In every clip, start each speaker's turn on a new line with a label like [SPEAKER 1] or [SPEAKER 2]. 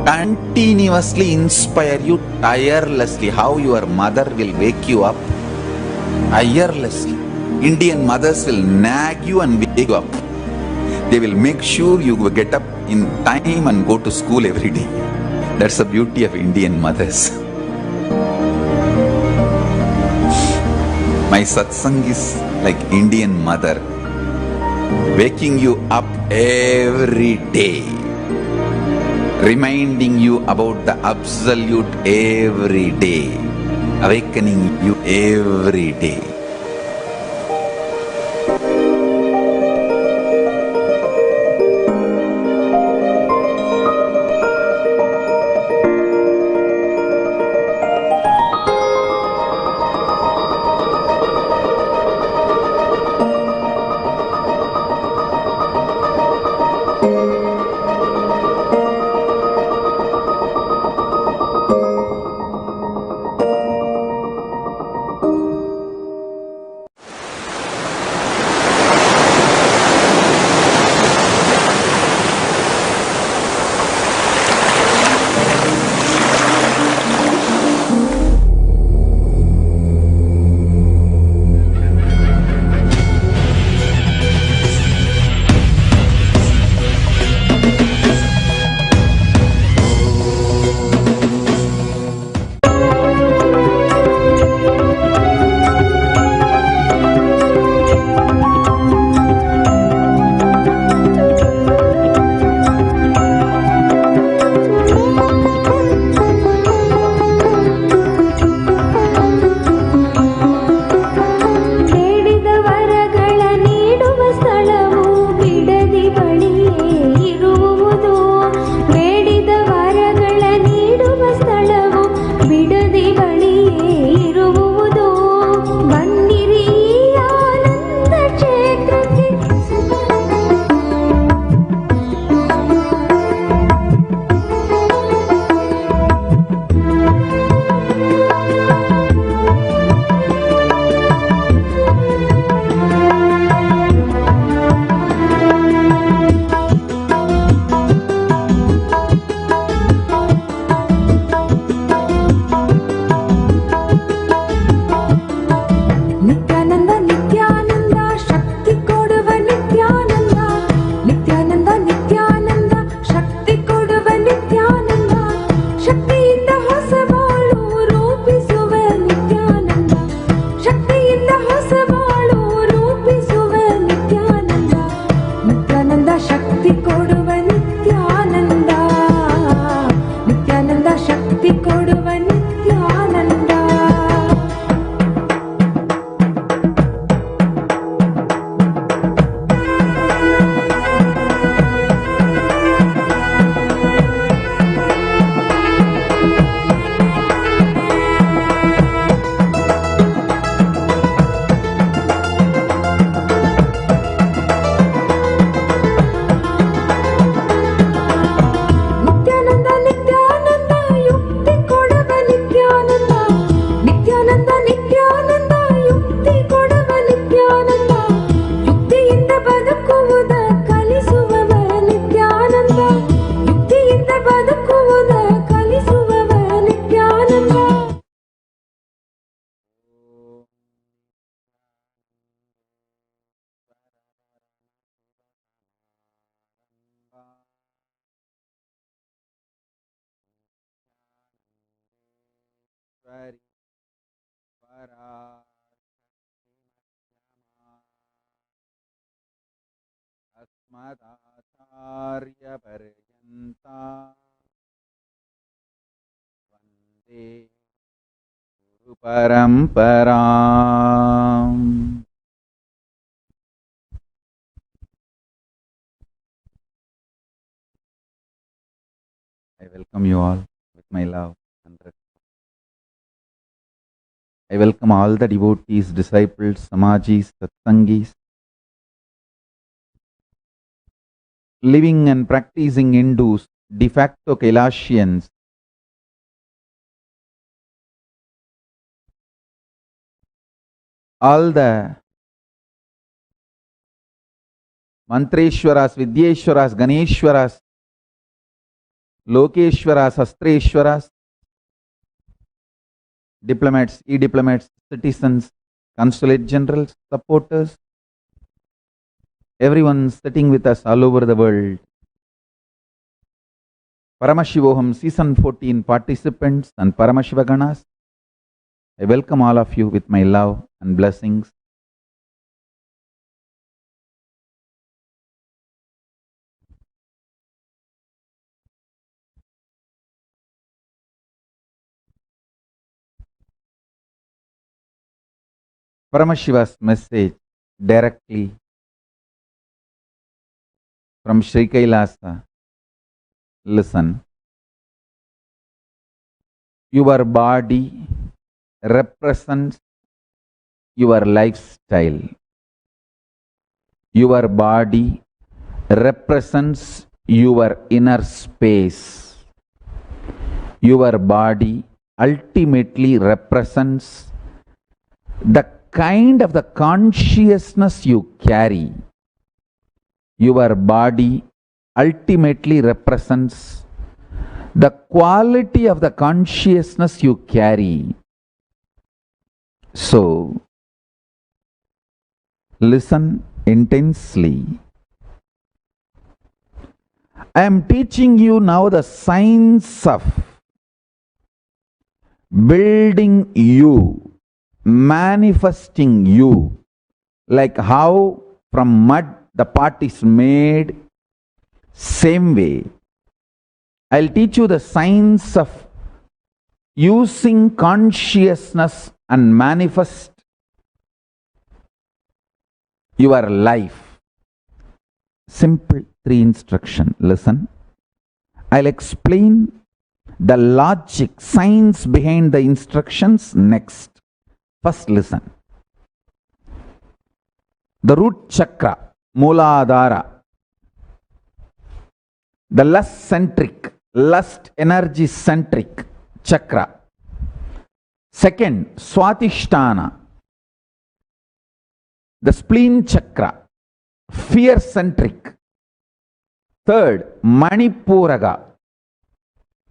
[SPEAKER 1] continuously inspire you tirelessly. How your mother will wake you up tirelessly. Indian mothers will nag you and wake you up. They will make sure you get up in time and go to school every day. That's the beauty of Indian mothers. My satsang is like Indian mother, waking you up every day, reminding you about the absolute every day, awakening you every day. Asmadacharya Parayanta Vande Guru Paramparam. I welcome you all with my love and respect. I welcome all the devotees, disciples, samajis, satsangis, living and practicing Hindus, de facto Kailashians, all the Mantreshwaras, Vidyeshwaras, Ganeshwaras, Lokeshwaras, Astreshwaras, diplomats, e-diplomats, citizens, consulate generals, supporters, everyone sitting with us all over the world. Paramashivoham Season 14 participants and Paramashivaganas, I welcome all of you with my love and blessings. Paramashiva's message directly from Sri Kailasa. Listen. Your body represents your lifestyle. Your body represents your inner space. Your body ultimately represents the kind of the consciousness you carry. Your body ultimately represents the quality of the consciousness you carry. So, listen intensely. I am teaching you now the science of building you, manifesting you, like how from mud the pot is made. Same way, I'll teach you the science of using consciousness and manifest your life. Simple 3 instruction. Listen. I'll explain the logic, science behind the instructions next. First listen. The root chakra, Mooladhara, the lust-centric, lust energy-centric chakra. Second, Swatisthana, the spleen chakra, fear-centric. Third, Manipuraga,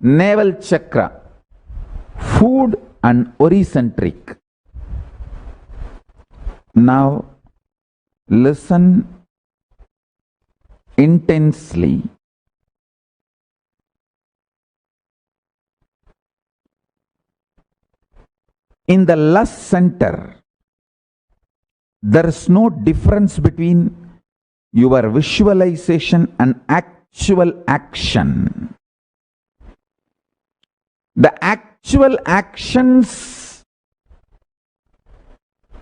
[SPEAKER 1] navel chakra, food and ori-centric. Now, listen intensely. In the lust center, there is no difference between your visualization and actual action. The actual actions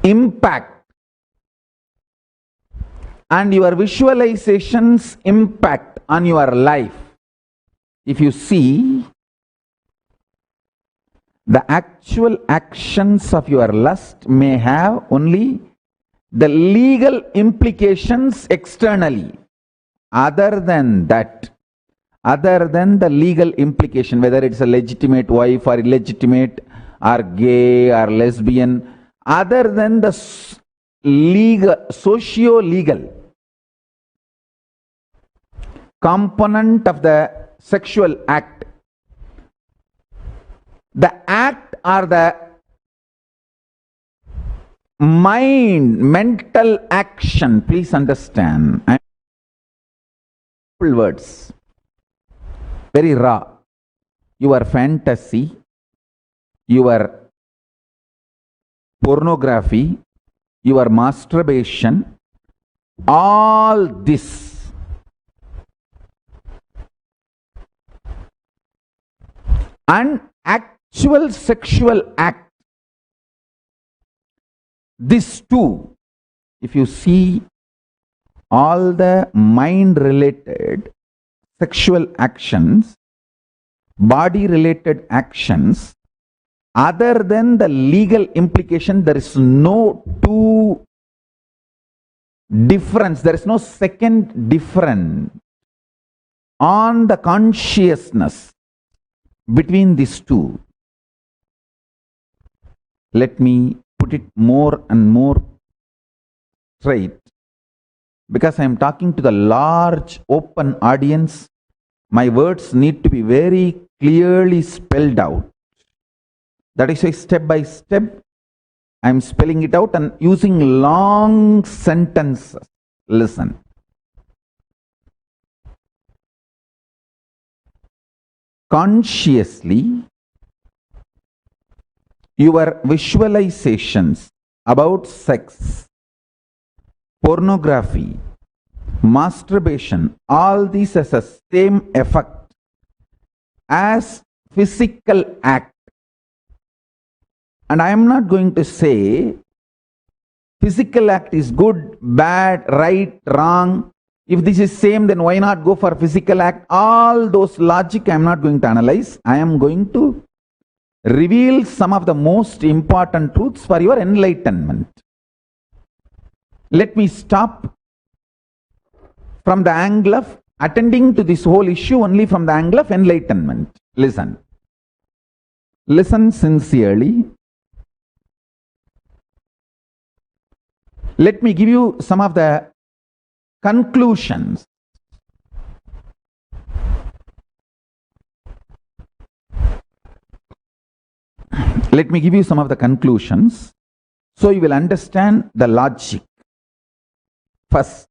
[SPEAKER 1] impact and your visualizations impact on your life. If you see, the actual actions of your lust may have only the legal implications externally. Other than that, other than the legal implication, whether it's a legitimate wife or illegitimate or gay or lesbian, other than the legal, socio-legal component of the sexual act, the act or the mind, mental action, please understand, words, very raw, your fantasy, your pornography, your masturbation, all this and actual sexual act, this too, if you see all the mind related sexual actions, body related actions, other than the legal implication, there is no two difference, there is no second difference on the consciousness between these two. Let me put it more and more straight, because I am talking to the large open audience, My words need to be very clearly spelled out. That is why step by step I am spelling it out and using long sentences. Listen. Consciously, your visualizations about sex, pornography, masturbation, all these has the same effect as physical act. And I am not going to say physical act is good, bad, right, wrong. If this is same, then why not go for physical act? All those logic I am not going to analyze. I am going to reveal some of the most important truths for your enlightenment. Let me stop from the angle of attending to this whole issue only from the angle of enlightenment. Listen. Listen sincerely. Let me give you some of the conclusions. Let me give you some of the conclusions so you will understand the logic. First,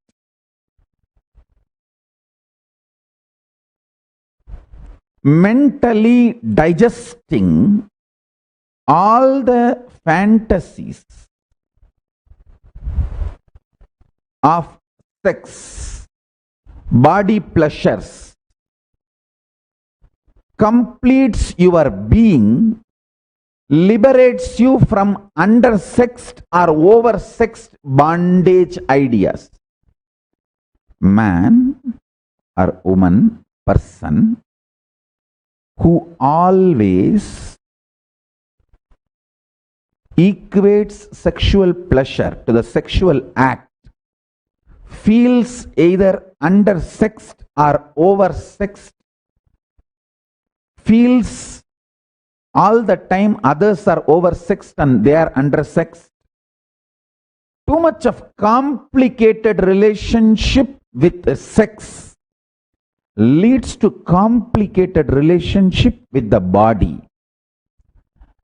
[SPEAKER 1] mentally digesting all the fantasies of sex, body pleasures, completes your being, liberates you from undersexed or oversexed bondage ideas. Man or woman, person who always equates sexual pleasure to the sexual act feels either undersexed or oversexed, feels all the time others are oversexed and they are undersexed. Too much of complicated relationship with sex leads to complicated relationship with the body,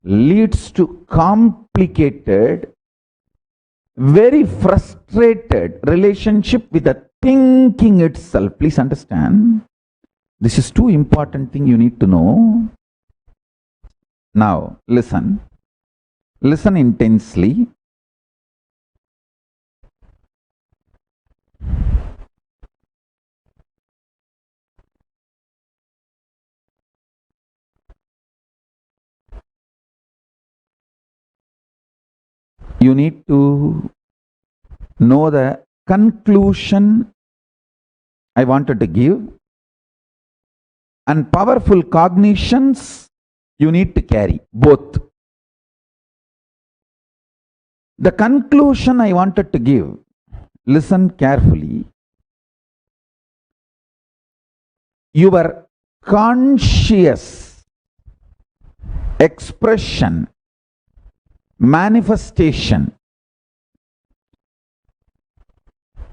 [SPEAKER 1] leads to complicated, very frustrated relationship with the thinking itself. Please understand, this is too important thing you need to know. Now, listen. Listen intensely. You need to know the conclusion I wanted to give and powerful cognitions you need to carry, both. The conclusion I wanted to give, listen carefully. Your conscious expression, manifestation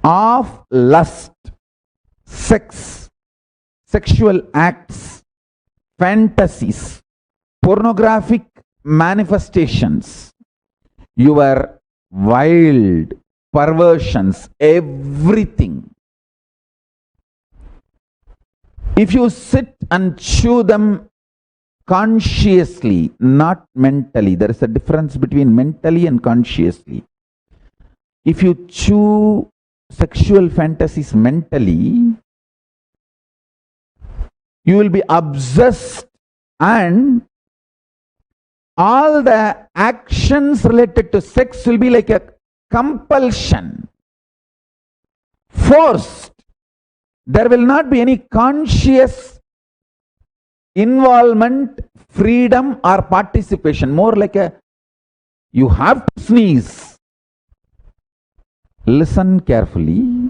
[SPEAKER 1] of lust, sex, sexual acts, fantasies, pornographic manifestations, your wild perversions, everything. If you sit and chew them consciously, not mentally, there is a difference between mentally and consciously. If you chew sexual fantasies mentally, you will be obsessed and all the actions related to sex will be like a compulsion, forced. There will not be any conscious involvement, freedom or participation. More like a, you have to sneeze. Listen carefully.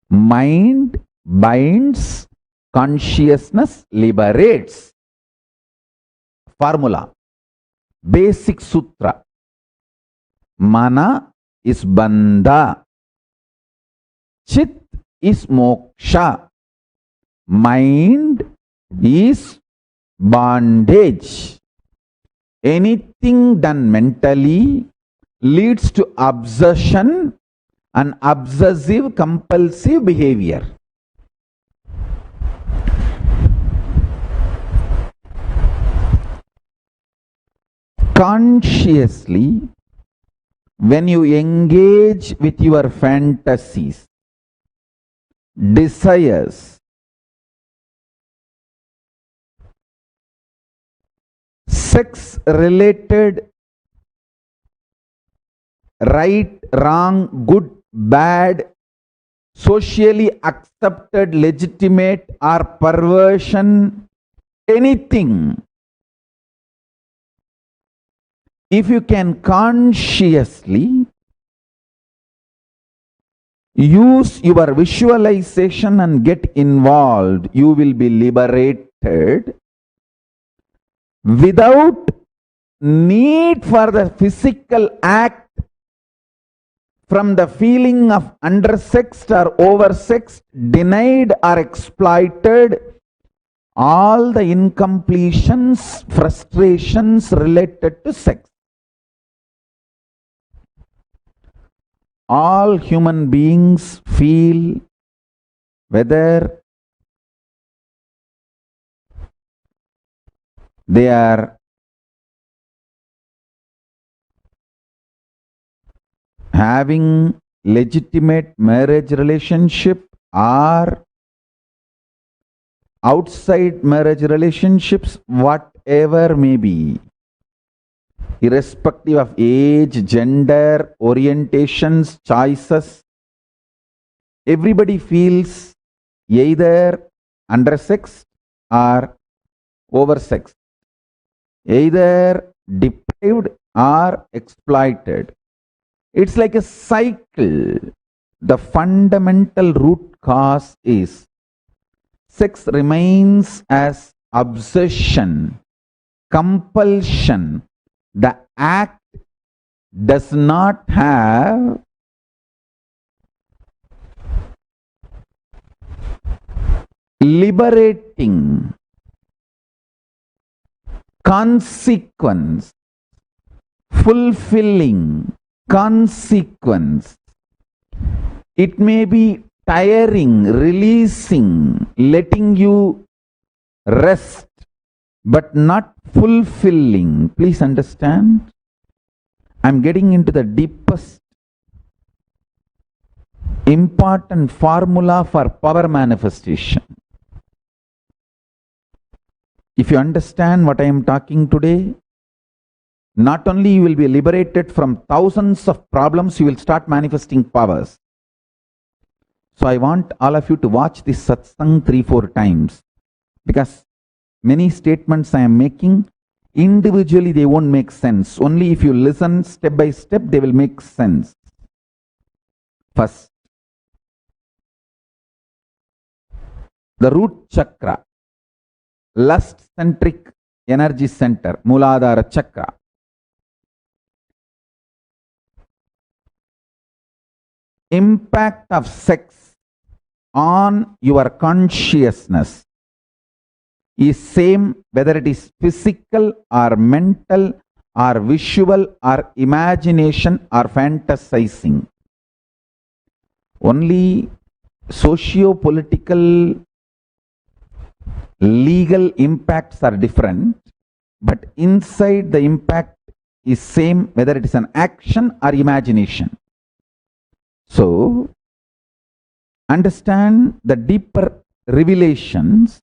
[SPEAKER 1] Mind binds, consciousness liberates. Formula. Basic sutra. Mana is bandha. Chit is moksha. mind is bondage. Anything done mentally leads to obsession and obsessive compulsive behavior. Consciously, when you engage with your fantasies, desires, sex-related right, wrong, good, bad, socially accepted, legitimate, or perversion, anything. If you can consciously use your visualization and get involved, you will be liberated without need for the physical act, from the feeling of undersexed or oversexed, denied or exploited, all the incompletions, frustrations related to sex. All human beings feel, whether they are having legitimate marriage relationship or outside marriage relationships, whatever may be, irrespective of age, gender, orientations, choices, everybody feels either undersexed or oversexed, either deprived or exploited. It's like a cycle. The fundamental root cause is sex remains as obsession, compulsion. The act does not have liberating consequence, fulfilling consequence. It may be tiring, releasing, letting you rest, but not fulfilling. Please understand, I'm getting into the deepest important formula for power manifestation. If you understand what I am talking today, not only you will be liberated from thousands of problems, you will start manifesting powers. So I want all of you to watch this satsang 3-4 times, because many statements I am making, individually they won't make sense. Only if you listen step by step, they will make sense. First, the root chakra, lust-centric energy center, Muladhara chakra. Impact of sex on your consciousness is same whether it is physical or mental or visual or imagination or fantasizing. Only socio-political, legal impacts are different, but inside the impact is same whether it is an action or imagination. So, understand the deeper revelations.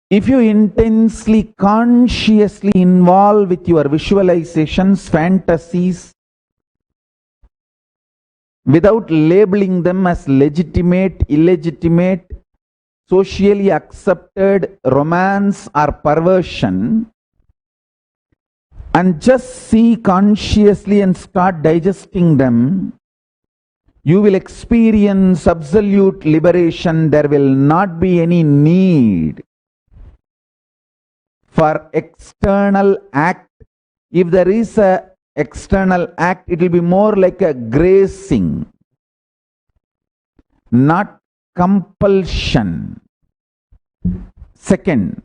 [SPEAKER 1] If you intensely, consciously involve with your visualizations, fantasies, without labeling them as legitimate, illegitimate, socially accepted, romance or perversion, and just see consciously and start digesting them, you will experience absolute liberation. There will not be any need for external act. If there is a external act, it will be more like a grazing. not compulsion. Second,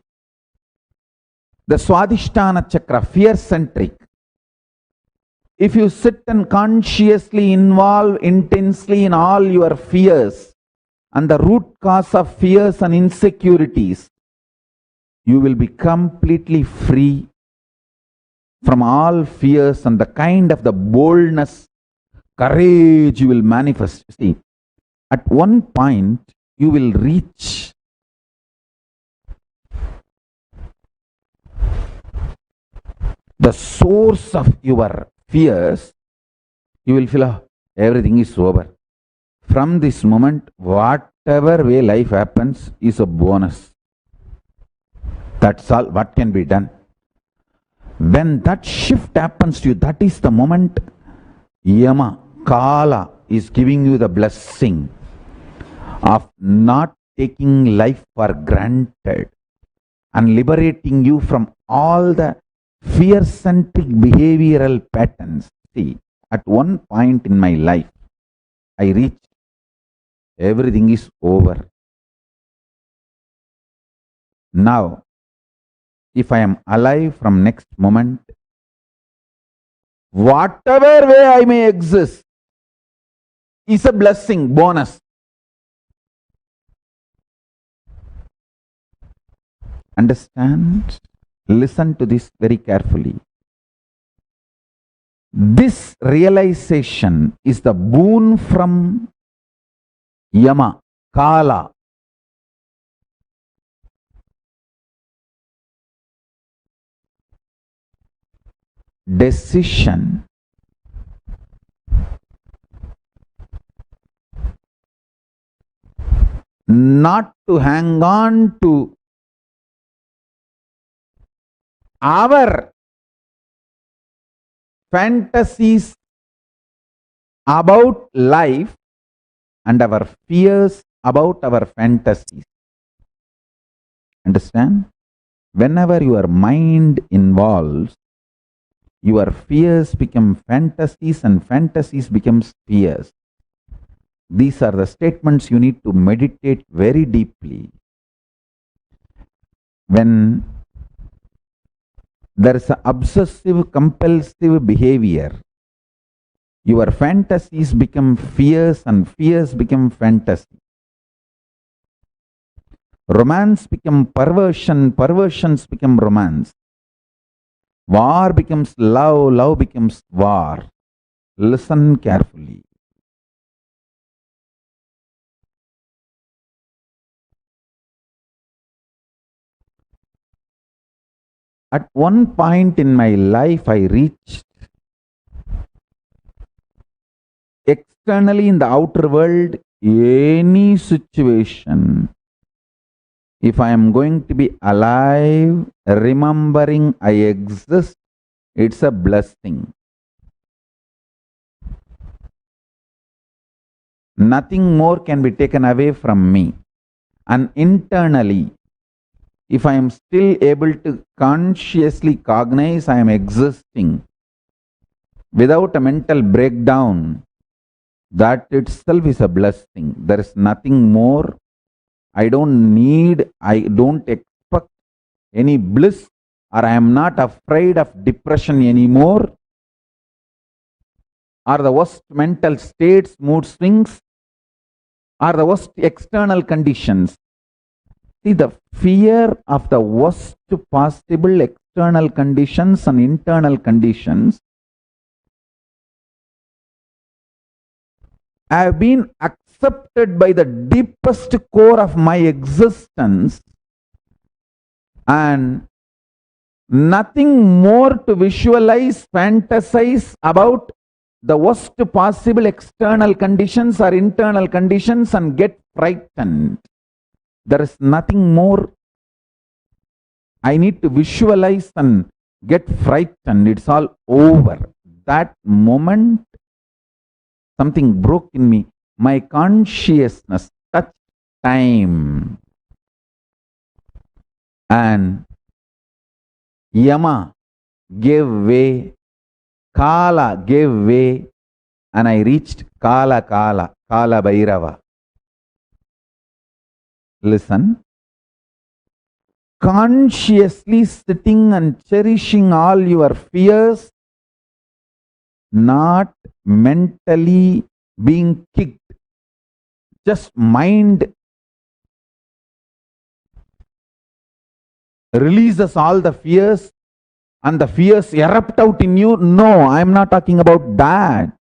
[SPEAKER 1] the Swadhisthana Chakra, fear-centric. If you sit and consciously involve intensely in all your fears and the root cause of fears and insecurities, you will be completely free from all fears and the kind of the boldness, courage you will manifest. See, at one point you will reach the source of your fears. You will feel, oh, everything is over. From this moment, whatever way life happens is a bonus. That's all what can be done. When that shift happens to you, that is the moment Yama, Kala is giving you the blessing of not taking life for granted and liberating you from all the fear-centric behavioral patterns. See, at one point in my life, I reached everything is over. Now, if I am alive from next moment, whatever way I may exist is a blessing, bonus. Understand? Listen to this very carefully. This realization is the boon from Yama, Kala. Decision. Not to hang on to our fantasies about life and our fears about our fantasies. Understand? Whenever your mind involves, your fears become fantasies and fantasies becomes fears. These are the statements you need to meditate very deeply. When there is an obsessive compulsive behavior, your fantasies become fears and fears become fantasy. Romance become perversion, perversions become romance. War becomes love, love becomes war. Listen carefully. At one point in my life, I reached externally in the outer world, any situation, if I am going to be alive, remembering I exist, it's a blessing. Nothing more can be taken away from me. And internally, if I am still able to consciously cognize I am existing without a mental breakdown, that itself is a blessing. There is nothing more. I don't need, I don't expect any bliss, or I am not afraid of depression anymore, or the worst mental states, mood swings, or the worst external conditions. See, the fear of the worst possible external conditions and internal conditions have been accepted by the deepest core of my existence, and nothing more to visualize, fantasize about the worst possible external conditions or internal conditions and get frightened. There is nothing more I need to visualize and get frightened. It's all over. That moment, something broke in me. My consciousness touched time. And Yama gave way, Kala gave way, and I reached Kala Bhairava. Listen. Consciously sitting and cherishing all your fears, not mentally being kicked. Just mind releases all the fears and the fears erupt out in you. No, I am not talking about that.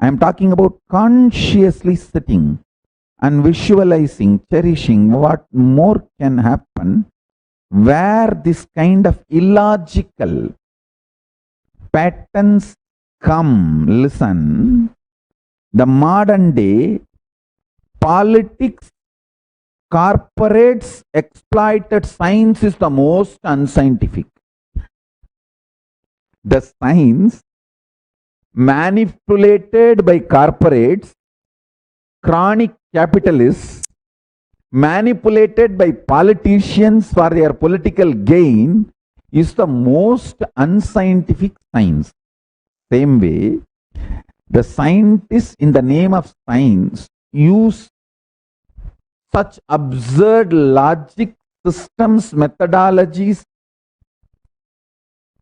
[SPEAKER 1] I am talking about consciously sitting and visualizing, cherishing. What more can happen where this kind of illogical patterns come? Listen, the modern day politics, corporates, exploited science is the most unscientific. The science manipulated by corporates, chronic capitalists, manipulated by politicians for their political gain is the most unscientific science. Same way, the scientists in the name of science use such absurd logic, systems, methodologies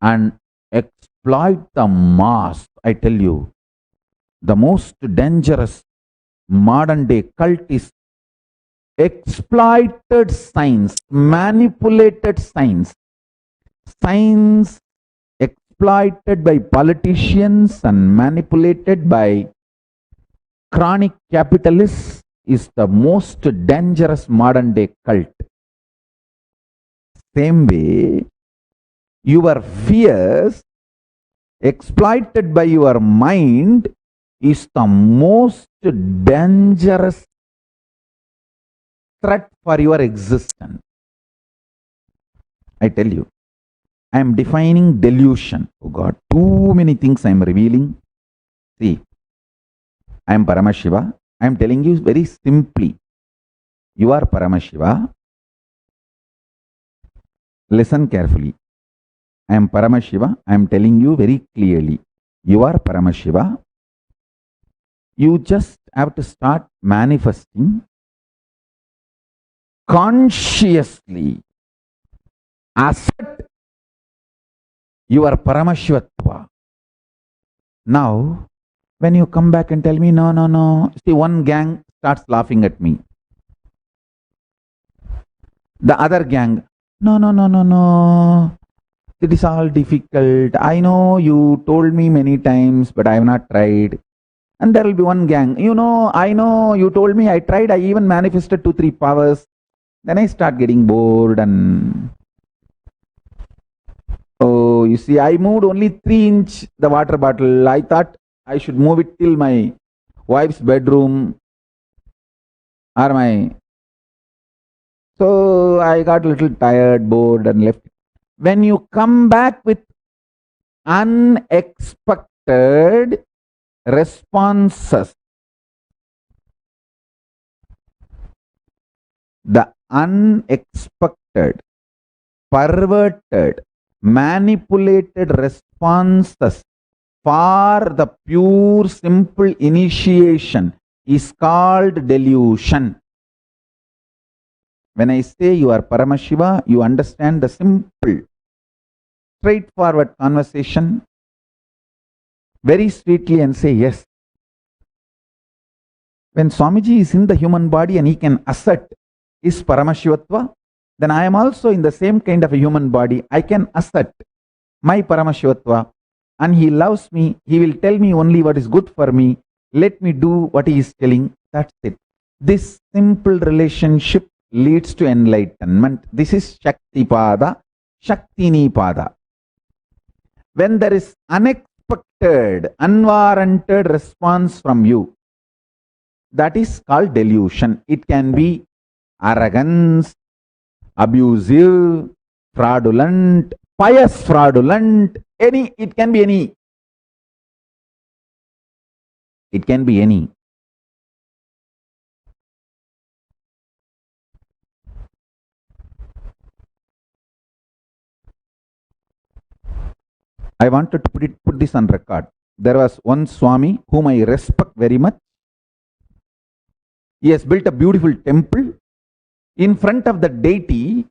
[SPEAKER 1] and exploit the mass. I tell you, the most dangerous modern day cult is exploited science, manipulated science. Science exploited by politicians and manipulated by chronic capitalists is the most dangerous modern day cult. Same way, your fears exploited by your mind is the most dangerous threat for your existence. I tell you, I am defining delusion. Oh God, too many things I am revealing. See, I am Paramashiva. I am telling you very simply. You are Paramashiva. Listen carefully. I am Paramashiva. I am telling you very clearly. You are Paramashiva. You just have to start manifesting consciously. Accept your Paramashivatva. Now, when you come back and tell me, no, see, one gang starts laughing at me. The other gang, no. It is all difficult. I know you told me many times, but I have not tried. And there will be one gang. I know you told me, I tried, I even manifested 2-3 powers. Then I start getting bored and oh, you see, I moved only 3-inch the water bottle. I thought I should move it till my wife's bedroom or my... So I got a little tired, bored and left. When you come back with unexpected responses, the unexpected, perverted, manipulated responses for the pure, simple initiation is called delusion. When I say you are Paramashiva, you understand the simple, straightforward conversation very sweetly and say yes. When Swamiji is in the human body and he can assert his Paramashivatva, then I am also in the same kind of a human body. I can assert my Paramashivatva and he loves me. He will tell me only what is good for me. Let me do what he is telling. That's it. This simple relationship leads to enlightenment. This is Shaktipada, Shaktinipada. When there is unexpected, unwarranted response from you, that is called delusion. It can be arrogance, abusive, fraudulent, pious fraudulent, it can be any. It can be any. I wanted to put this on record. There was one Swami whom I respect very much. He has built a beautiful temple. in front of the deity,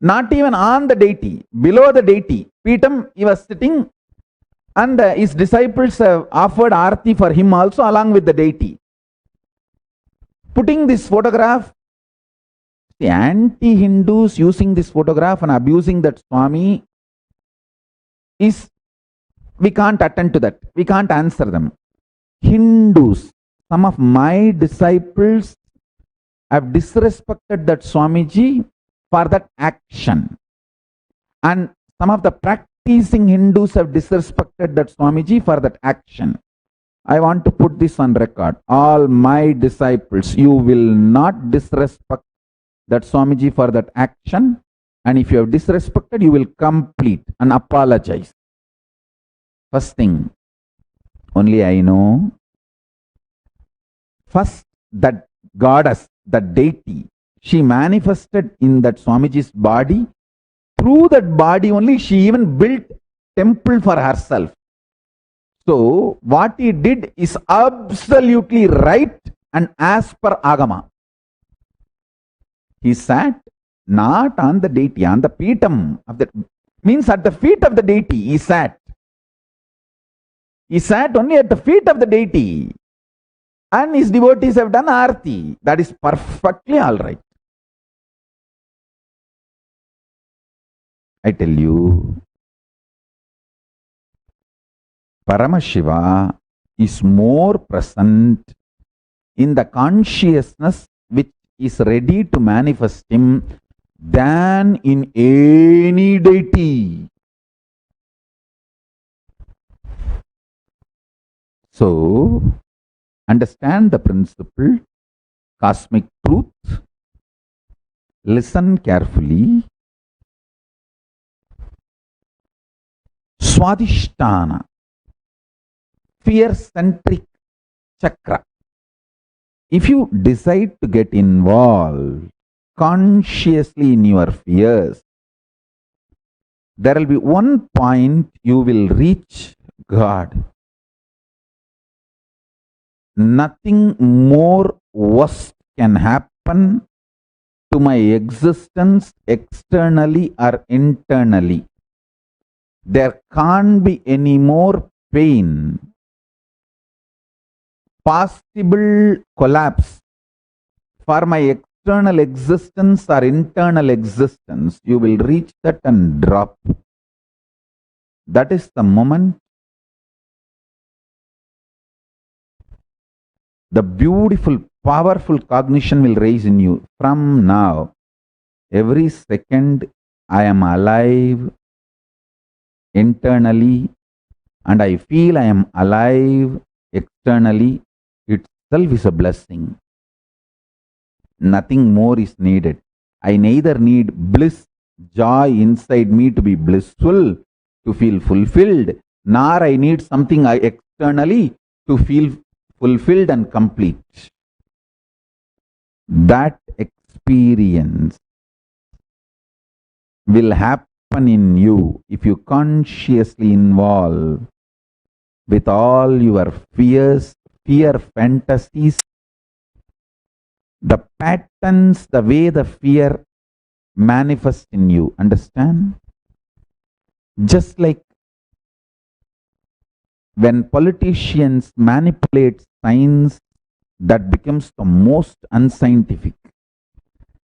[SPEAKER 1] not even on the deity, below the deity. Peetam, he was sitting, and his disciples have offered arti for him also along with the deity. Putting this photograph, the anti-Hindus using this photograph and abusing that Swami is, we can't attend to that. We can't answer them. Hindus, some of my disciples have disrespected that Swamiji for that action. And some of the practicing Hindus have disrespected that Swamiji for that action. I want to put this on record. All my disciples, you will not disrespect that Swamiji for that action. And if you have disrespected, you will complete and apologize. First thing, only I know. First, that goddess, that deity, she manifested in that Swamiji's body. Through that body only, she even built temple for herself. So, what he did is absolutely right and as per Agama. He sat not on the deity, on the Peetam of the, means at the feet of the deity he sat. He sat only at the feet of the deity. And his devotees have done arti. That is perfectly all right. I tell you, Paramashiva is more present in the consciousness which is ready to manifest him than in any deity. So, understand the principle, cosmic truth, listen carefully. Swadhisthana, fear-centric chakra. If you decide to get involved consciously in your fears, there will be one point you will reach God. Nothing more worse can happen to my existence externally or internally. There can't be any more pain, possible collapse for my external existence or internal existence. You will reach that and drop. That is the moment the beautiful, powerful cognition will rise in you. From now, every second I am alive internally and I feel I am alive externally. Itself is a blessing. Nothing more is needed. I neither need bliss, joy inside me to be blissful, to feel fulfilled, nor I need something externally to feel fulfilled and complete. That experience will happen in you if you consciously involve with all your fears, fear fantasies, the patterns, the way the fear manifests in you. Understand? Just like when politicians manipulate science, that becomes the most unscientific.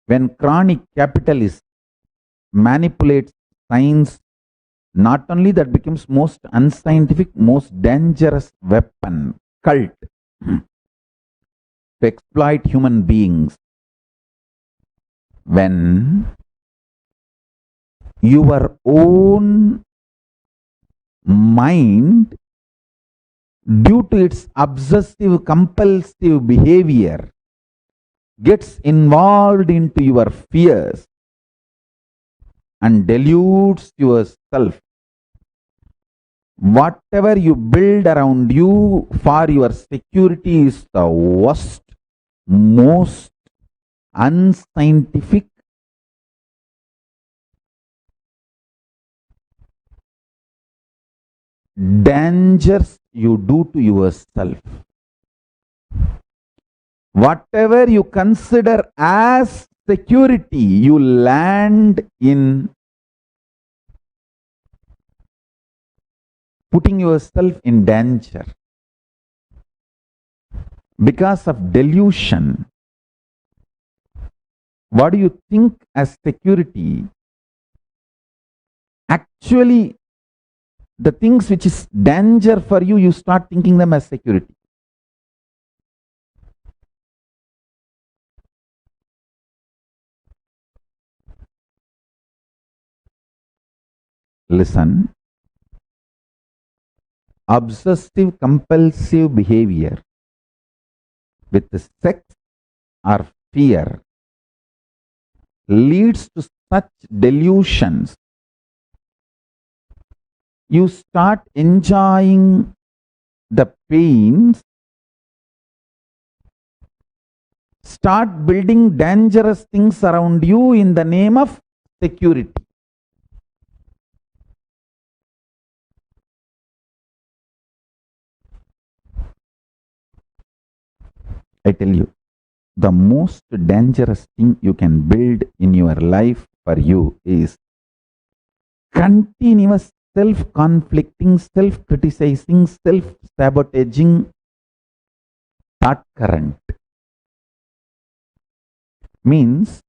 [SPEAKER 1] When chronic capitalists manipulate science, not only that becomes most unscientific, most dangerous weapon, cult, to exploit human beings. When your own mind, due to its obsessive compulsive behavior, gets involved into your fears and deludes yourself, whatever you build around you for your security is the worst, most unscientific, dangers you do to yourself. Whatever you consider as security, you land in putting yourself in danger. Because of delusion, what do you think as security? Actually, the things which is danger for you, you start thinking them as security. Listen, obsessive compulsive behavior with sex or fear leads to such delusions. You start enjoying the pains, start building dangerous things around you in the name of security. I tell you, the most dangerous thing you can build in your life for you is continuous self-conflicting, self-criticizing, self-sabotaging thought current. Means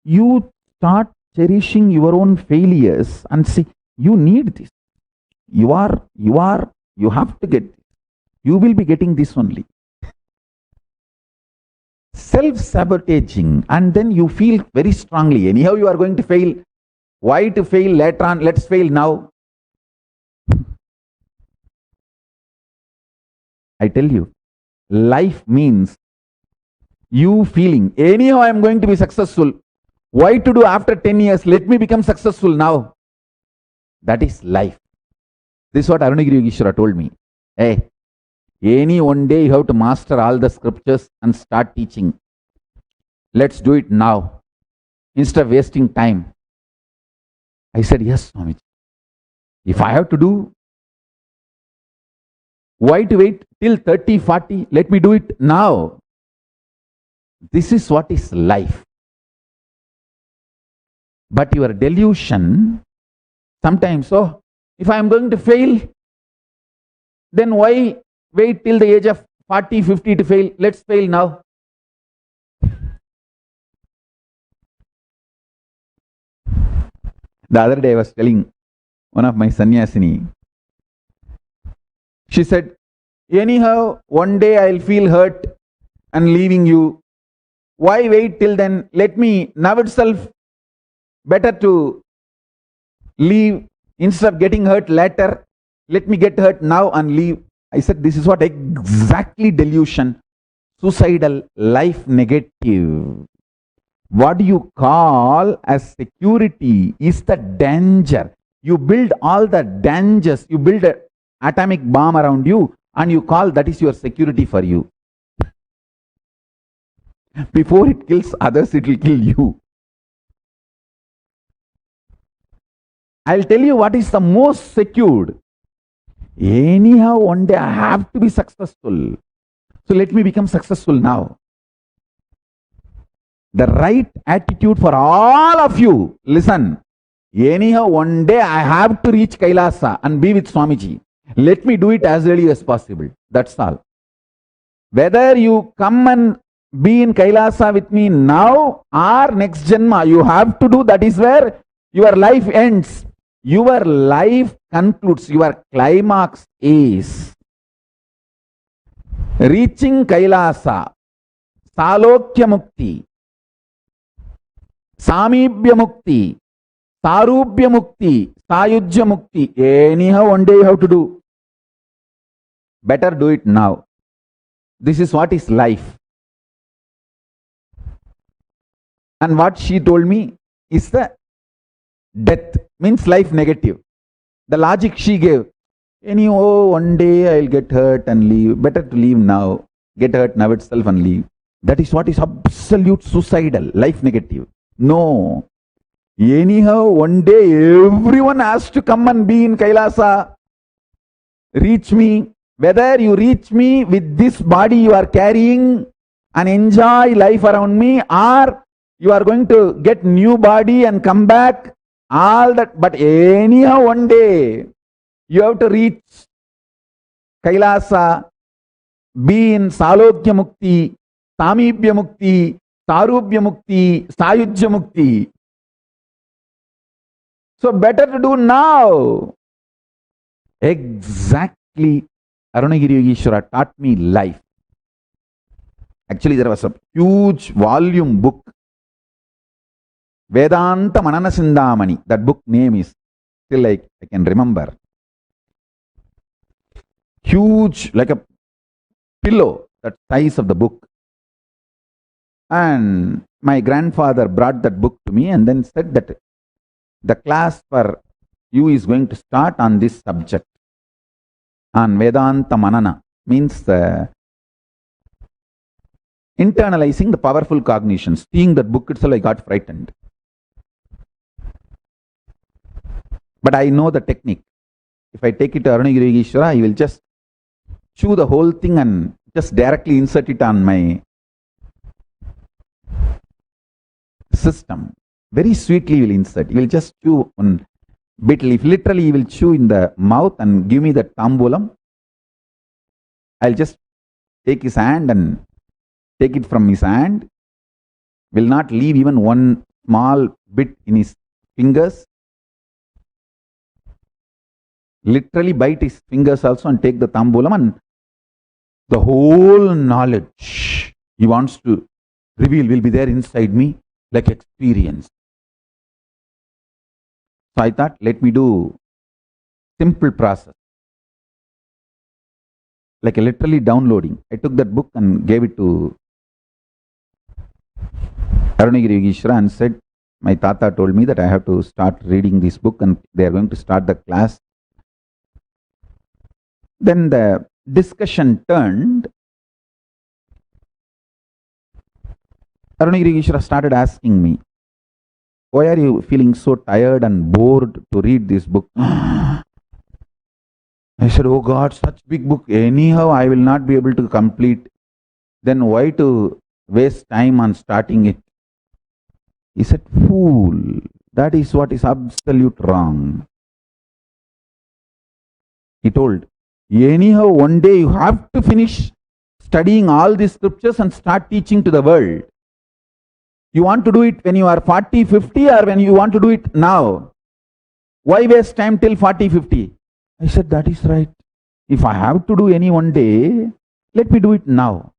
[SPEAKER 1] you start cherishing your own failures and say, you need this. You have to get this. You will be getting this only. Self-sabotaging, and then you feel very strongly, anyhow you are going to fail. Why to fail later on? Let's fail now. I tell you, life means you feeling, anyhow I am going to be successful. Why to do after 10 years? Let me become successful now. That is life. This is what Arunagiri Yogeshwara told me. Hey, any one day you have to master all the scriptures and start teaching. Let's do it now, instead of wasting time. I said, yes, Swamiji. If I have to do, why to wait till 30, 40? Let me do it now. This is what is life. But your delusion, sometimes, oh, if I am going to fail, then why wait till the age of 40, 50 to fail? Let's fail now. The other day I was telling one of my sannyasini, she said, anyhow, one day I'll feel hurt and leaving you. Why wait till then? Let me now itself, better to leave instead of getting hurt later. Let me get hurt now and leave. I said, this is what exactly delusion, suicidal, life negative. What you call as security is the danger. You build all the dangers. You build an atomic bomb around you and you call that is your security for you. Before it kills others, it will kill you. I'll tell you what is the most secured. Anyhow, one day I have to be successful. So let me become successful now. The right attitude for all of you. Listen. Anyhow, one day I have to reach Kailasa and be with Swamiji. Let me do it as early as possible. That's all. Whether you come and be in Kailasa with me now or next Janma, you have to do. That is where your life ends. Your life concludes. Your climax is reaching Kailasa, Salokya Mukti, Samibhya Mukti, Sarubhya Mukti, Sayujya Mukti. Anyhow, one day you have to do. Better do it now. This is what is life. And what she told me is the death, means life negative. The logic she gave. Anyhow, one day I'll get hurt and leave. Better to leave now. Get hurt now itself and leave. That is what is absolute suicidal, life negative. No. Anyhow, one day everyone has to come and be in Kailasa. Reach me. Whether you reach me with this body you are carrying and enjoy life around me, or You are going to get new body and come back. All that, but anyhow, one day you have to reach Kailasa, be in Salokya Mukti, Samibhya Mukti, Sarubhya Mukti, Sayujya Mukti. So better to do now. Exactly. Arunagiri Yogeshwara taught me life. Actually, there was a huge volume book, Vedanta Manana Sindhamani. That book name is still I can remember. Huge, like a pillow, that size of the book. And my grandfather brought that book to me and then said that the class for you is going to start on this subject, on Vedanta Manana, means internalizing the powerful cognitions. Seeing that book itself, I got frightened. But I know the technique. If I take it to Arunagiri Yogeshwara, I will just chew the whole thing and just directly insert it on my system. Very sweetly will insert. He will just chew one bit. If literally he will chew in the mouth and give me the tambulam, I'll just take his hand and take it from his hand. Will not leave even one small bit in his fingers. Literally bite his fingers also and take the tambulam, and the whole knowledge he wants to reveal will be there inside me like experience. So I thought, let me do simple process, like literally downloading. I took that book and gave it to Arunagiri Yogeshwara and said, my Tata told me that I have to start reading this book and they are going to start the class. Then the discussion turned. Arunagiri Yogeshwara started asking me, why are you feeling so tired and bored to read this book? I said, oh God, such big book. Anyhow, I will not be able to complete. Then why to waste time on starting it? He said, fool, that is what is absolute wrong. He told, anyhow, one day you have to finish studying all these scriptures and start teaching to the world. You want to do it when you are 40, 50, or when you want to do it now? Why waste time till 40, 50? I said, that is right. If I have to do any one day, let me do it now.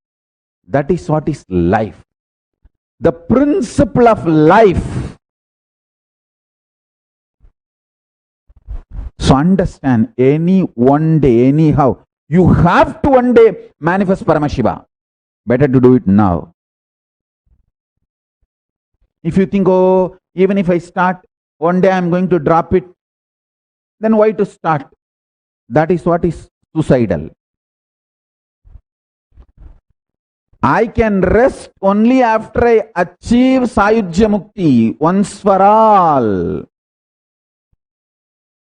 [SPEAKER 1] That is what is life. The principle of life. So understand, any one day, anyhow, you have to one day manifest Paramashiva. Better to do it now. If you think, oh, even if I start, one day I am going to drop it, then why to start? That is what is suicidal. I can rest only after I achieve Sayujya Mukti, once for all.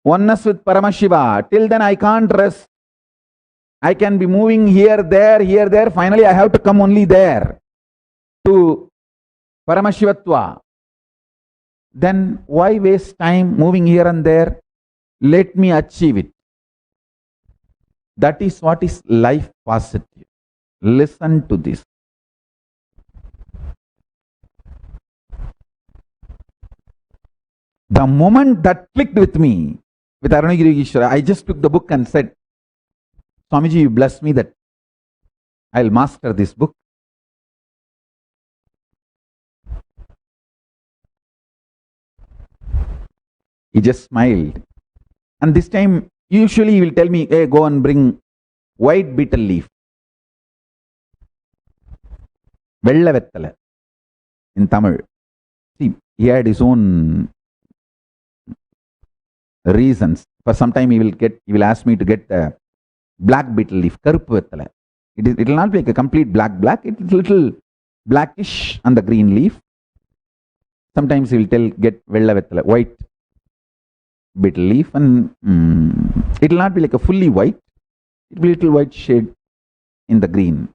[SPEAKER 1] Oneness with Paramashiva. Till then I can't rest. I can be moving here, there. Finally I have to come only there to Paramashivatva. Then why waste time moving here and there? Let me achieve it. That is what is life positive. Listen to this. The moment that clicked with me, with Arunagiri Yogeshwara, I just took the book and said, Swamiji, you bless me that I'll master this book. He just smiled. And this time, usually he will tell me, hey, go and bring white betel leaf. Vella vettala in Tamil. See, he had his own reasons. For some time he will ask me to get the black betel leaf, karuppu vettala. It will not be like a complete black. It is a little blackish on the green leaf. Sometimes he will tell, get vella vettala, white betel leaf, and it will not be like a fully white. It will be a little white shade in the green.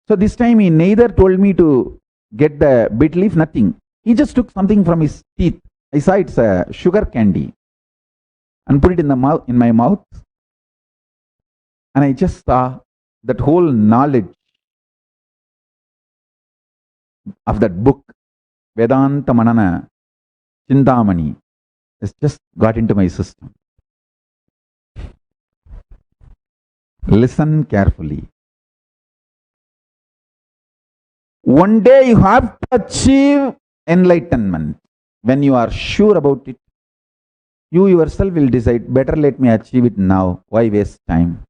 [SPEAKER 1] So this time he neither told me to get the bit leaf, nothing. He just took something from his teeth. I saw it's a sugar candy and put it in my mouth. And I just saw that whole knowledge of that book, Vedanta Manana Chintamani, has just got into my system. Listen carefully. One day you have to achieve enlightenment. When you are sure about it, you yourself will decide, better let me achieve it now. Why waste time?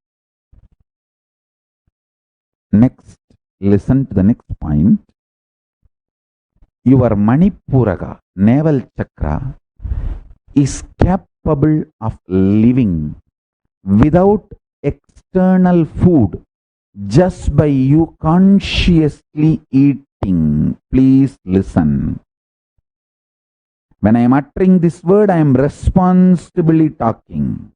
[SPEAKER 1] Next, listen to the next point. Your Manipuraga, navel chakra, is capable of living without external food just by you consciously eating. Please listen. When I am uttering this word, I am responsibly talking.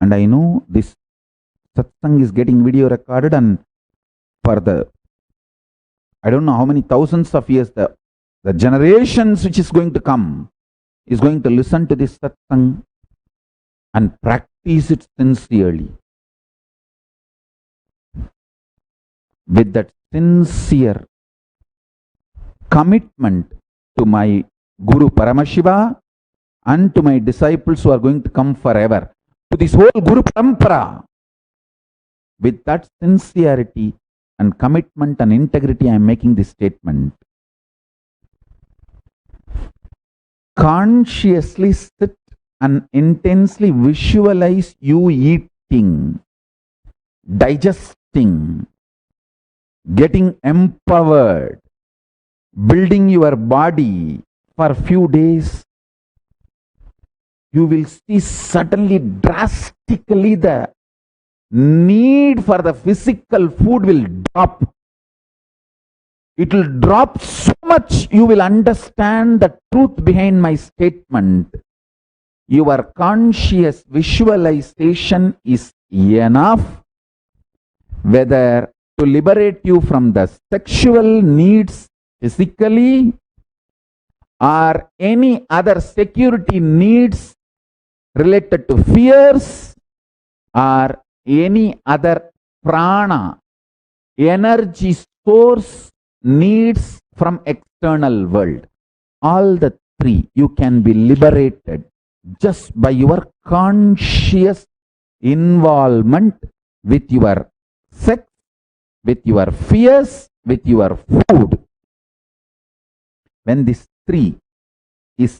[SPEAKER 1] And I know this satsang is getting video recorded, and for the, I don't know how many thousands of years, the generations which is going to come is going to listen to this satsang and practice it sincerely. With that sincere commitment to my Guru Paramashiva and to my disciples who are going to come forever, to this whole Guru Parampara, with that sincerity and commitment and integrity, I am making this statement. Consciously sit and intensely visualize you eating, digesting, getting empowered, building your body for a few days. You will see suddenly, drastically, the need for the physical food will drop. It will drop so much, you will understand the truth behind my statement. Your conscious visualization is enough, whether to liberate you from the sexual needs physically or any other security needs related to fears or any other prana, energy source needs from external world. All the three you can be liberated just by your conscious involvement with your sex, with your fears, with your food. When this three is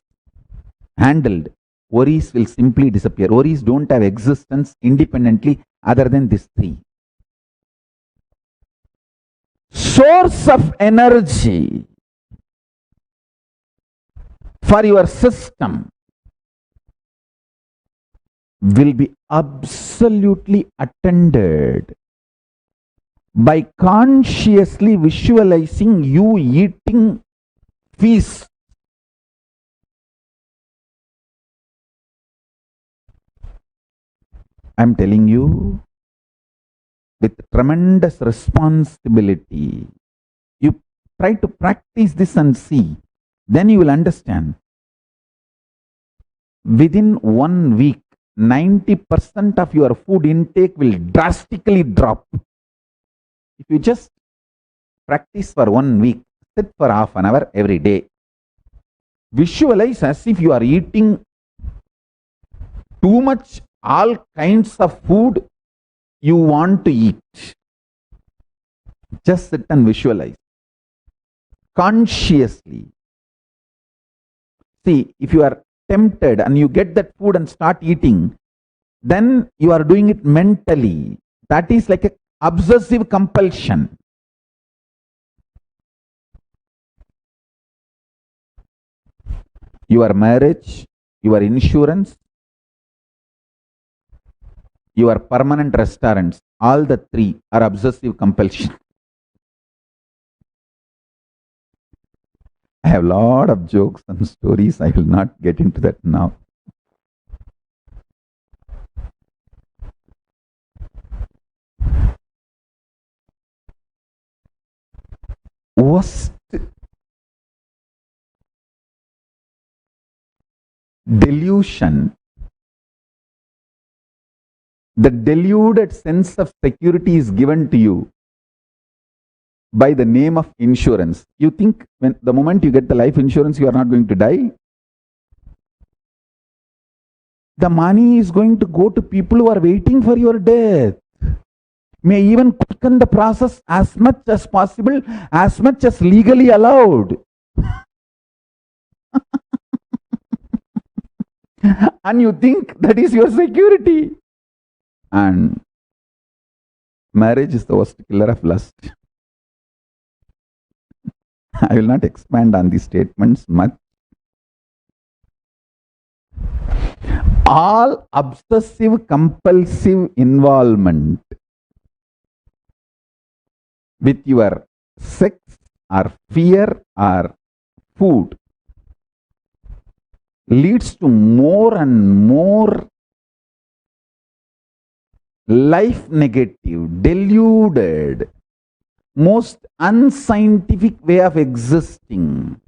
[SPEAKER 1] handled, worries will simply disappear. Worries don't have existence independently other than these three. Source of energy for your system will be absolutely attended by consciously visualizing you eating feast. I'm telling you with tremendous responsibility. You try to practice this and see, then you will understand. Within 1 week, 90% of your food intake will drastically drop. If you just practice for 1 week, sit for half an hour every day. Visualize as if you are eating too much, all kinds of food you want to eat. Just sit and visualize consciously. See, if you are tempted and you get that food and start eating, then you are doing it mentally. That is like an obsessive compulsion. Your marriage, your insurance, your permanent restaurants, all the three are obsessive compulsion. I have a lot of jokes and stories. I will not get into that now. worst delusion, the deluded sense of security is given to you by the name of insurance. You think when the moment you get the life insurance, you are not going to die. The money is going to go to people who are waiting for your death. May even quicken the process as much as possible, as much as legally allowed. And you think that is your security. And marriage is the worst killer of lust. I will not expand on these statements much. All obsessive compulsive involvement with your sex or fear or food leads to more and more life negative, deluded, most unscientific way of existing.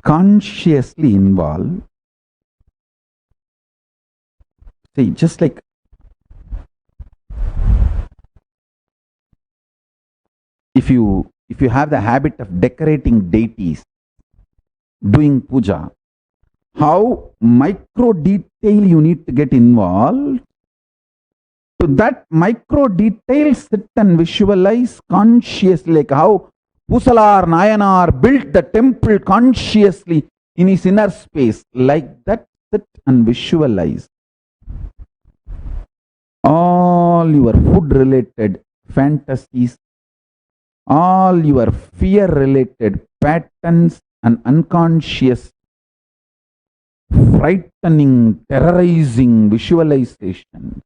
[SPEAKER 1] Consciously involved. See, just like if you have the habit of decorating deities, doing puja, how micro detail you need to get involved. To that micro detail, sit and visualize consciously, like how Pusalar Nayanar built the temple consciously in his inner space. Like that, sit and visualize. All your food related fantasies, all your fear related patterns and unconscious, frightening, terrorizing visualization,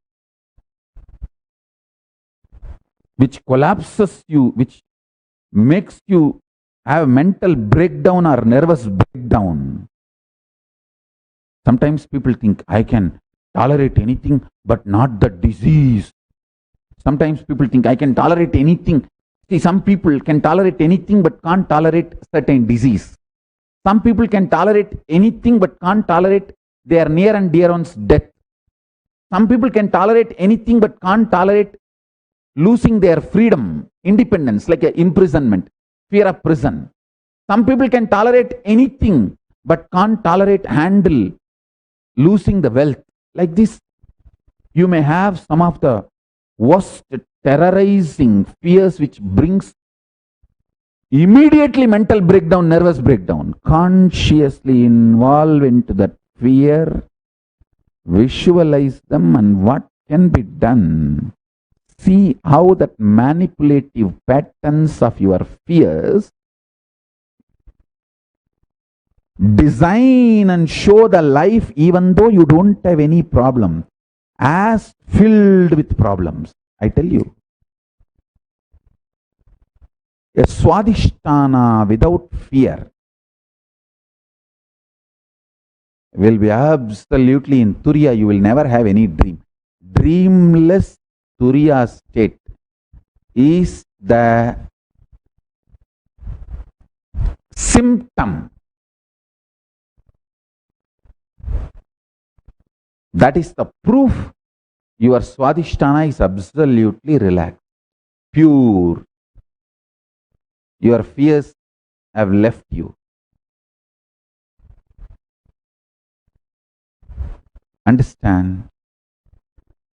[SPEAKER 1] which collapses you, which makes you have mental breakdown or nervous breakdown. Sometimes people think, I can tolerate anything but not the disease. Sometimes people think, I can tolerate anything. See, some people can tolerate anything but can't tolerate certain disease. Some people can tolerate anything but can't tolerate their near and dear one's death. Some people can tolerate anything but can't tolerate losing their freedom, independence, like imprisonment, fear of prison. Some people can tolerate anything but can't handle losing the wealth. Like this, you may have some of the worst terrorizing fears which brings immediately mental breakdown, nervous breakdown. Consciously involve into that fear, visualize them, and what can be done. See how that manipulative patterns of your fears design and show the life, even though you don't have any problem, as filled with problems. I tell you, a swadhisthana without fear will be absolutely in Turiya. You will never have any dream. Dreamless Turiya state is the symptom. That is the proof your swadhisthana is absolutely relaxed, pure. Your fears have left you. Understand?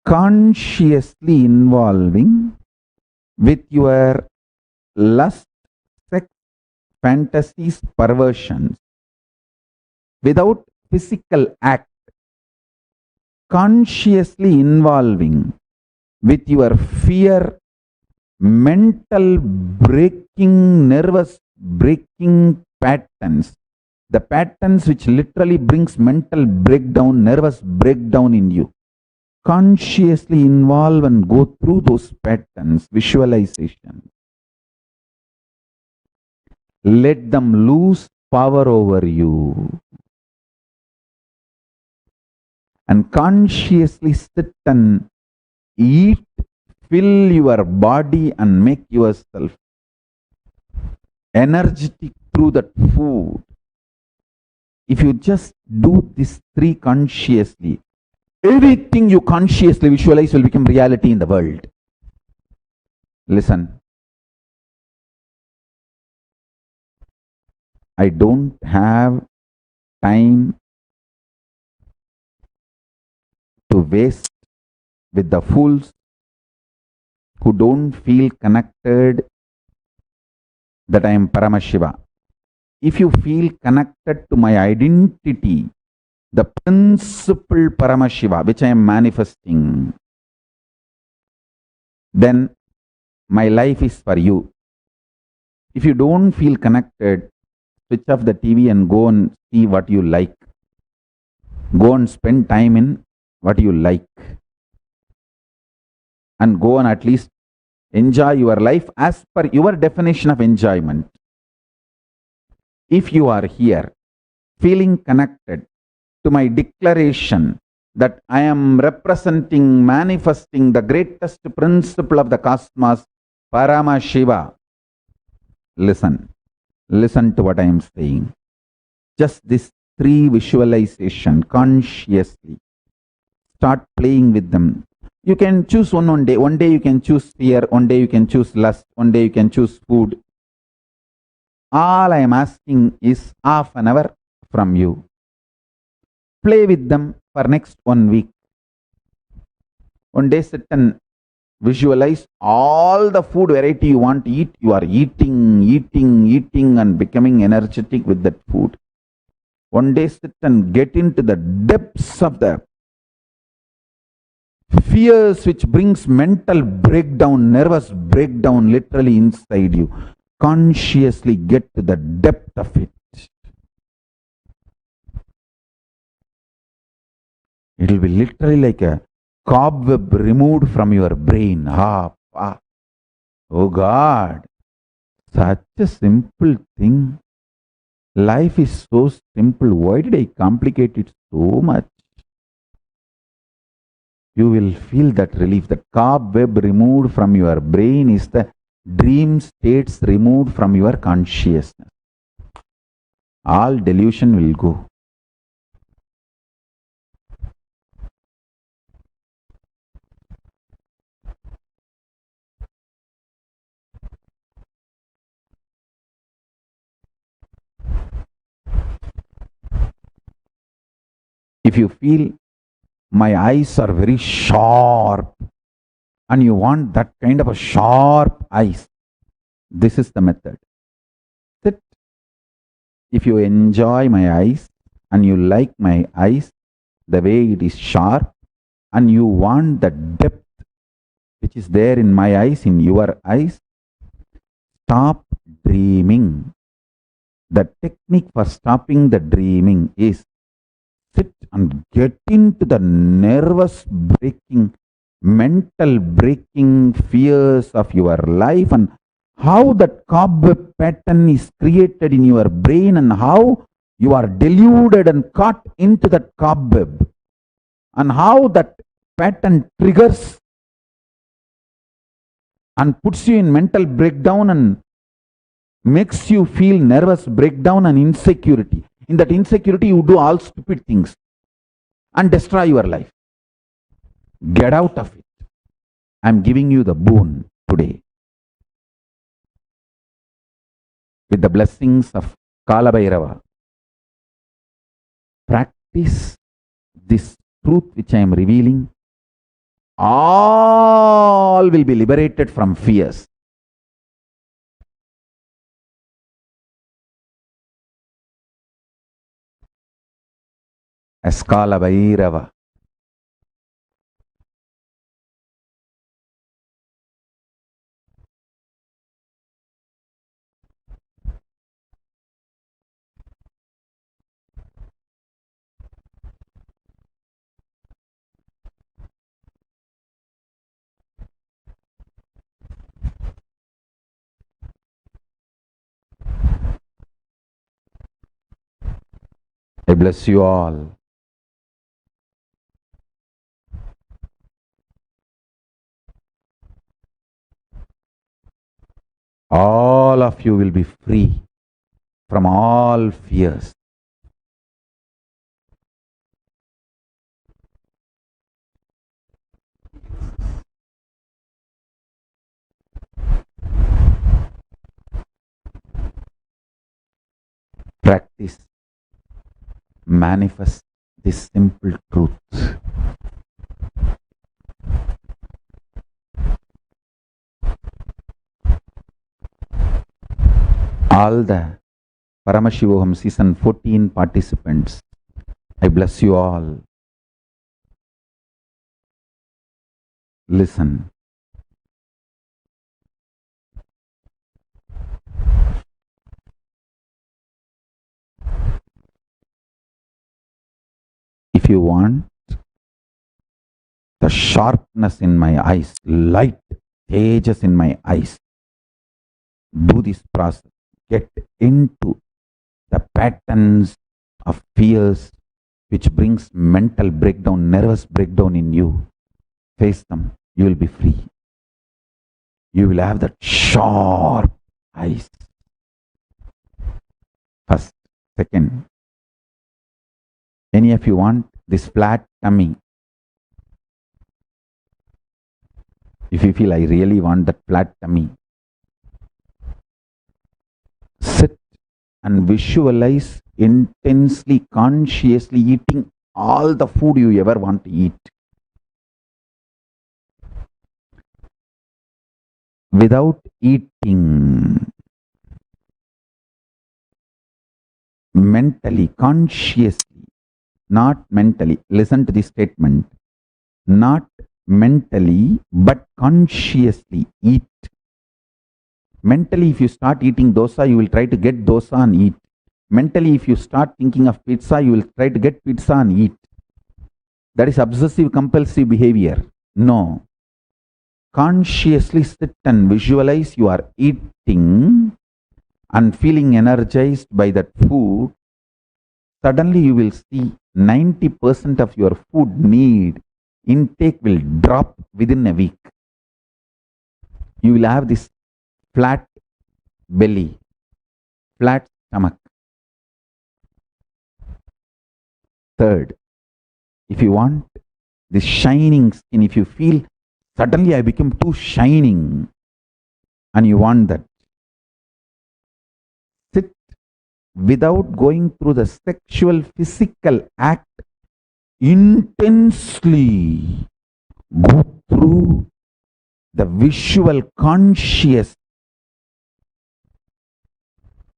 [SPEAKER 1] Consciously involving with your lust, sex, fantasies, perversions, without physical act, consciously involving with your fear, mental breaking, nervous breaking patterns, the patterns which literally brings mental breakdown, nervous breakdown in you. Consciously involve and go through those patterns, visualization. Let them lose power over you. And consciously sit and eat fill your body and make yourself energetic through that food. If you just do these three consciously, everything you consciously visualize will become reality in the world. Listen. I don't have time to waste with the fools who don't feel connected that I am Paramashiva. If you feel connected to my identity, the principle Paramashiva, which I am manifesting, then my life is for you. If you don't feel connected, switch off the TV and go and see what you like. Go and spend time in what you like. And go and at least enjoy your life as per your definition of enjoyment. If you are here feeling connected to my declaration that I am representing, manifesting the greatest principle of the cosmos, Paramashiva, listen to what I am saying. Just this three visualization consciously. Start playing with them. You can choose one day. One day you can choose fear. One day you can choose lust. One day you can choose food. All I am asking is half an hour from you. Play with them for next 1 week. One day sit and visualize all the food variety you want to eat. You are eating and becoming energetic with that food. One day sit and get into the depths of the fears which brings mental breakdown, nervous breakdown literally inside you. Consciously get to the depth of it. It will be literally like a cobweb removed from your brain. Oh God, such a simple thing. Life is so simple. Why did I complicate it so much? You will feel that relief. The cobweb removed from your brain is the dream states removed from your consciousness. All delusion will go. If you feel my eyes are very sharp and you want that kind of a sharp eyes, this is the method. Sit. If you enjoy my eyes and you like my eyes, the way it is sharp, and you want the depth which is there in my eyes, in your eyes, stop dreaming. The technique for stopping the dreaming is sit and get into the nervous breaking, mental breaking fears of your life and how that cobweb pattern is created in your brain and how you are deluded and caught into that cobweb and how that pattern triggers and puts you in mental breakdown and makes you feel nervous breakdown and insecurity. In that insecurity, you do all stupid things and destroy your life. Get out of it. I am giving you the boon today. With the blessings of Kala Bhairava. Practice this truth which I am revealing. All will be liberated from fears. As Kala Bhairava. I bless you all. all of you will be free from all fears. Practice, manifest this simple truth. All the Paramashivoham season 14 participants, I bless you all. Listen. If you want the sharpness in my eyes, light, tejas in my eyes, do this process. Get into the patterns of fears which brings mental breakdown, nervous breakdown in you. Face them. You will be free. You will have that sharp eyes. First. Second, any of you want this flat tummy? If you feel I really want that flat tummy, sit and visualize intensely, consciously eating all the food you ever want to eat. Without eating, mentally, consciously, not mentally. Listen to this statement. Not mentally, but consciously eat. Mentally, if you start eating dosa, you will try to get dosa and eat. Mentally, if you start thinking of pizza, you will try to get pizza and eat. That is obsessive compulsive behavior. No. Consciously sit and visualize you are eating and feeling energized by that food. Suddenly you will see 90% of your food need intake will drop within a week. You will have this flat belly, flat stomach. Third, if you want this shining skin, if you feel suddenly I become too shining and you want that, sit without going through the sexual physical act, intensely go through the visual conscious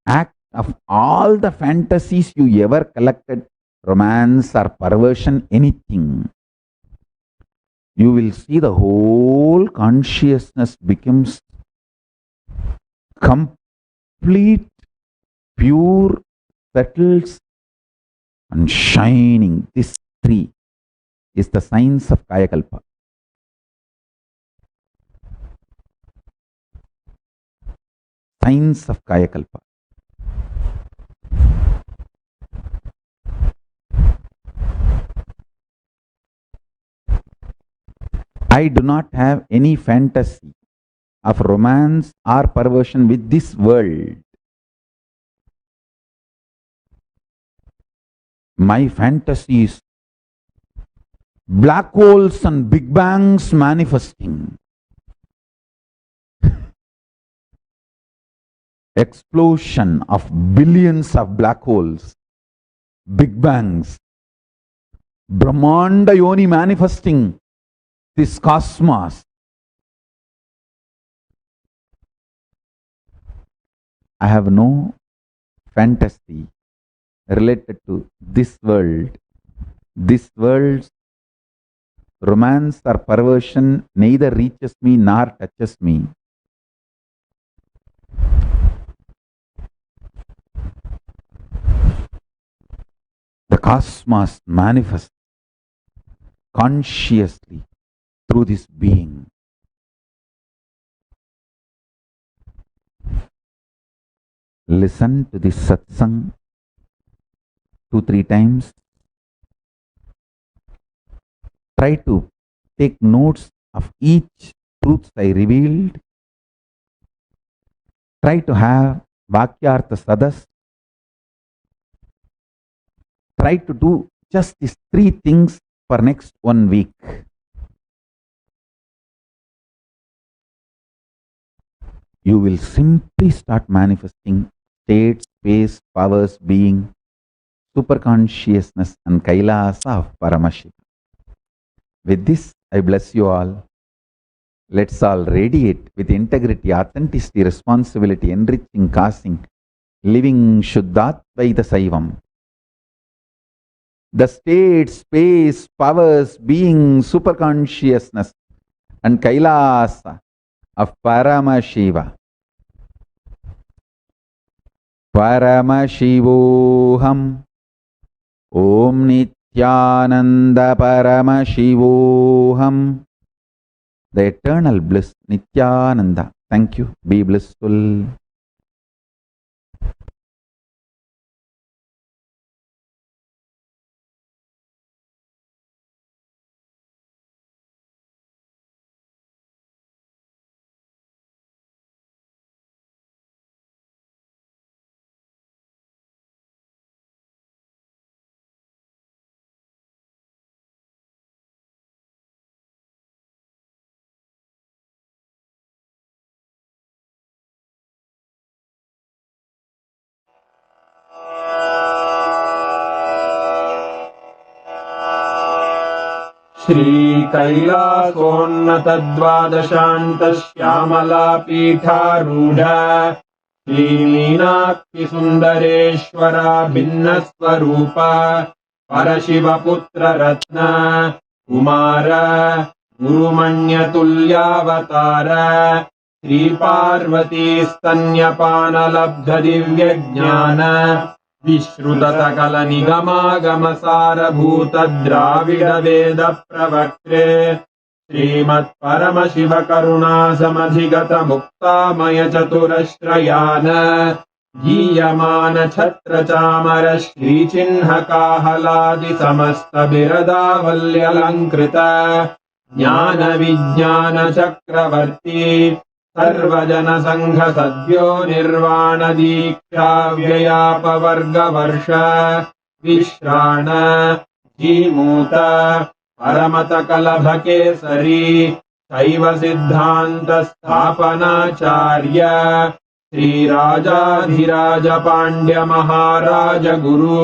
[SPEAKER 1] act of all the fantasies you ever collected, romance or perversion, anything. You will see the whole consciousness becomes complete, pure, settles and shining. This three is the science of Kayakalpa. Science of Kayakalpa. I do not have any fantasy of romance or perversion with this world. My fantasy is black holes and big bangs manifesting. Explosion of billions of black holes, big bangs, Brahmanda Yoni manifesting this cosmos. I have no fantasy related to this world. This world's romance or perversion neither reaches me nor touches me. The cosmos manifests consciously through this being. Listen to this satsang 2-3 times. Try to take notes of each truth I revealed. Try to have Vakyartha Sadas. Try to do just these 3 things for next 1 week. You will simply start manifesting state, space, powers, being, superconsciousness and Kailasa of Paramashiva. With this, I bless you all. Let's all radiate with integrity, authenticity, responsibility, enriching, causing, living Shuddhatvaita Saivam. The state, space, powers, being, superconsciousness and Kailasa of Paramashiva. Paramashivoham. Om Nityananda Paramashivoham. The eternal bliss, Nityananda. Thank you. Be blissful.
[SPEAKER 2] श्रीकैलासोन्नतद्वादशान्तश्यामलापीठारूढ श्रीमीनाक्षिसुन्दरेश्वरा भिन्नस्वरूप परशिवपुत्ररत्न Kumar गुरुमण्यतुल्यावतार श्रीपार्वतीस्तन्यपानलब्धदिव्यज्ञान विश्रुतसकलनिगमागमसारभूत द्राविडवेद प्रवक्त्रे श्रीमत्परमशिवकरुणासमधिगत मुक्तामय चतुरश्रयान गीयमान छत्रचामर श्रीचिह्नकाहलादि समस्त बिरदावल्यलङ्कृत ज्ञान विज्ञान चक्रवर्ती सर्वजन संघ सद्यो निर्वाण दीक्षा व्ययापवर्गवर्ष विश्राण जीमूत परमत कलभकेसरी शैव सिद्धांत स्थापनाचार्य श्रीराजाधिराज पांड्य महाराज गुरु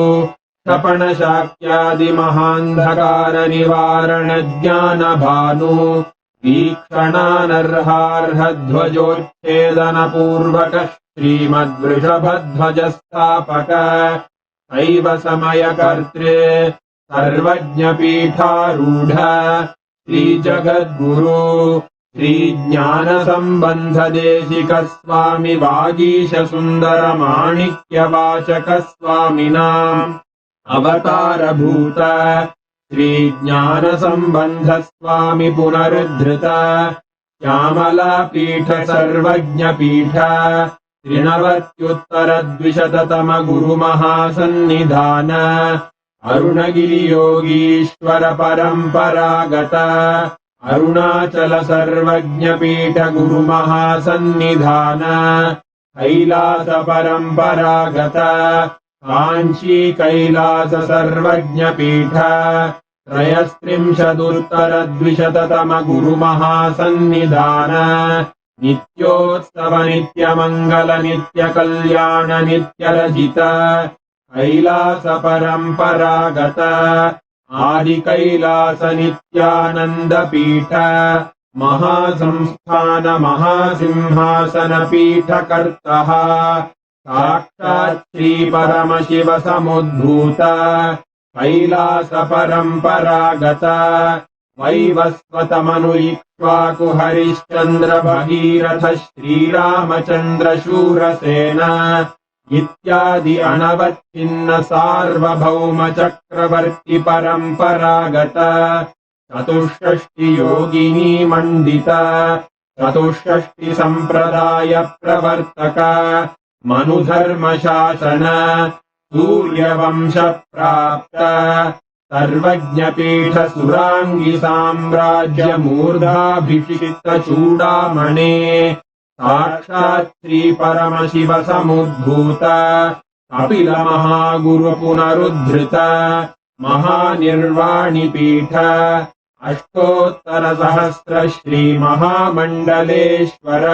[SPEAKER 2] शपण शाक्यादि महांधकार निवारण ज्ञान भानु वीक्षणानर्हार्हध्वजोच्छेदन पूर्वक श्रीमद्वृषभध्वज स्थापक शैव समयकर्त्रे सर्वज्ञपीठारूढ श्रीजगद्गुरु श्रीज्ञानसम्बन्धदेशिक स्वामी वागीश सुन्दर माणिक्यवाचक स्वामिनाम् अवतारभूत श्रीज्ञानसम्बन्ध स्वामी पुनरुद्धृत श्यामलापीठ सर्वज्ञपीठ त्रिनवत्युत्तरद्विशततम गुरुमहासन्निधान अरुणगिरियोगीश्वर परम्परागत अरुणाचल सर्वज्ञपीठ गुरुमहासन्निधान कैलास परम्परागत काञ्ची कैलास सर्वज्ञपीठ त्रयस्त्रिंशदुत्तरद्विशततम गुरुमहासन्निधान नित्योत्सव नित्यमङ्गल नित्यकल्याण नित्यरजित कैलास परम्परागत आदिकैलास नित्यानन्दपीठ महासंस्थान महासिंहासन पीठकर्तः साक्षात् श्री परमशिव समुद्भूत कैलास परम्परागत वैवस्वत मनु इक्ष्वाकु हरिश्चन्द्र भगीरथ श्रीरामचन्द्र शूरसेन इत्यादि अनवच्छिन्न सार्वभौम चक्रवर्ति परम्परागत चतुष्षष्टि योगिनी मंडित चतुष्षष्टि संप्रदाय प्रवर्तक मनुधर्म शासन सूर्यवंश प्राप्त सर्वज्ञपीठ सुरांगी साम्राज्य मूर्धाभिषिक्त चूडामणे साक्षात् श्रीपरमशिवसमुद्भूत कपिलमहागुरुपुनरुद्धृत महानिर्वाणिपीठ अष्टोत्तरसहस्र श्रीमहामण्डलेश्वर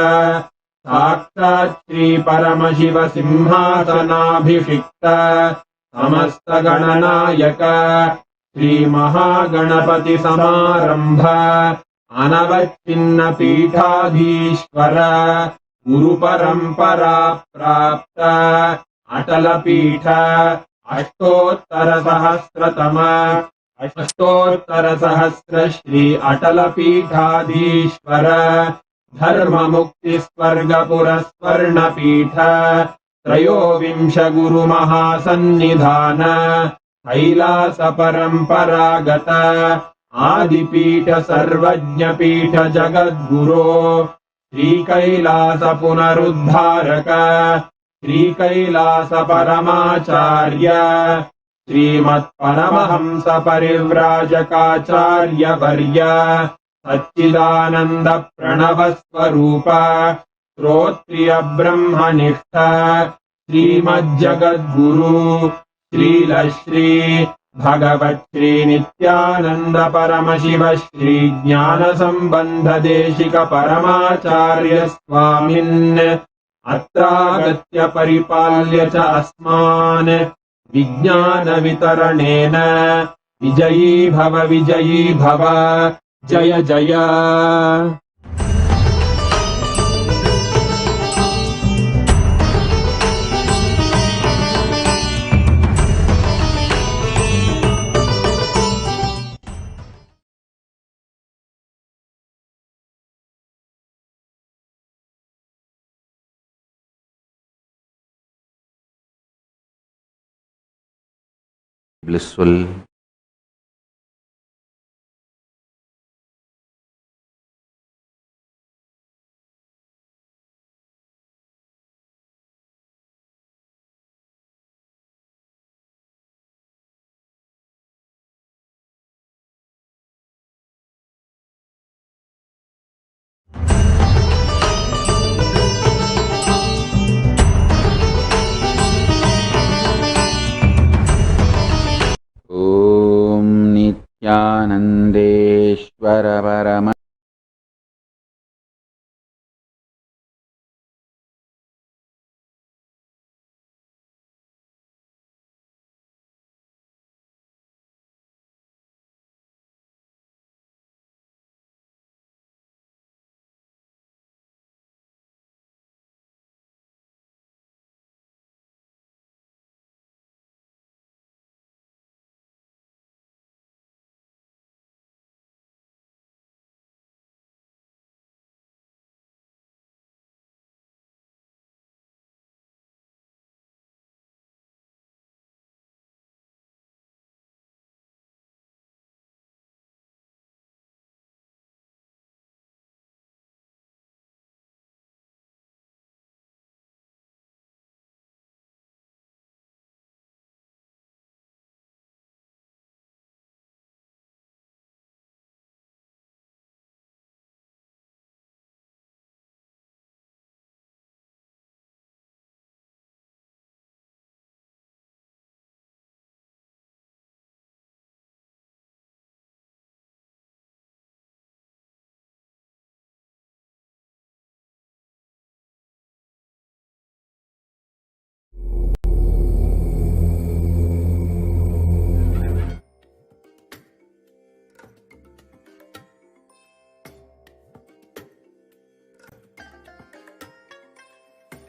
[SPEAKER 2] साक्षात् श्रीपरमशिवसिंहासनाभिषिक्त समस्तगणनायक श्रीमहागणपतिसमारम्भ अनवच्छिन्नपीठाधीश्वर गुरुपरम्परा प्राप्त अटलपीठ अष्टोत्तरसहस्र श्री अटलपीठाधीश्वर धर्ममुक्तिस्वर्गपुरस्वर्णपीठ त्रयोविंश गुरुमहासन्निधान कैलासपरम्परागत आदिपीठ सर्वज्ञपीठ जगद्गुरो श्रीकैलास पुनरुद्धारक श्रीकैलास परमाचार्य श्रीमत्परमहंस परिव्राजकाचार्य वर्य सच्चिदानन्द प्रणव स्वरूप श्रोत्रिय ब्रह्मनिष्ठ श्रीमज्जगद्गुरु श्रीलश्री भगवत् श्री नित्यानंद परमशिव श्री ज्ञान संबंध देशिक परमाचार्य स्वामिन् अत्रागत्य परिपाल्य च अस्मान् विज्ञान वितरणेन विजयी भव जय जय।
[SPEAKER 1] blissful, ॐ नित्यानन्देश्वर परम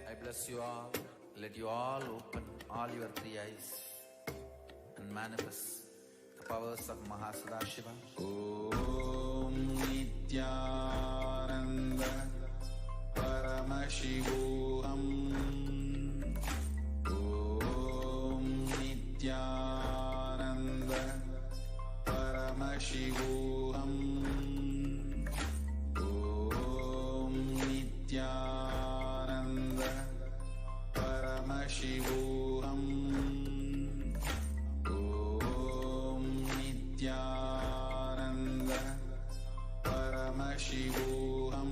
[SPEAKER 1] I bless you all. Let you all open all your three eyes and manifest the powers of Mahasadashiva. Om Nityananda Paramashivoham. Om Nityananda Paramashivoham. Om Nityananda Paramashivoham. Om Nityananda Paramashivoham.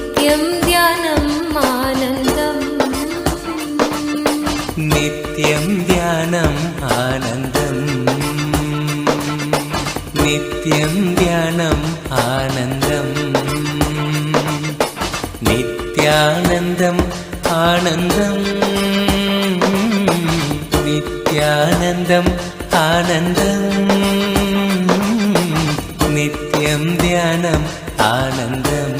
[SPEAKER 3] नित्यं ध्यानम् आनन्दम् नित्यानन्दम् आनन्दम् नित्यानन्दम् आनन्दम् नित्यं ध्यानम् आनन्दम्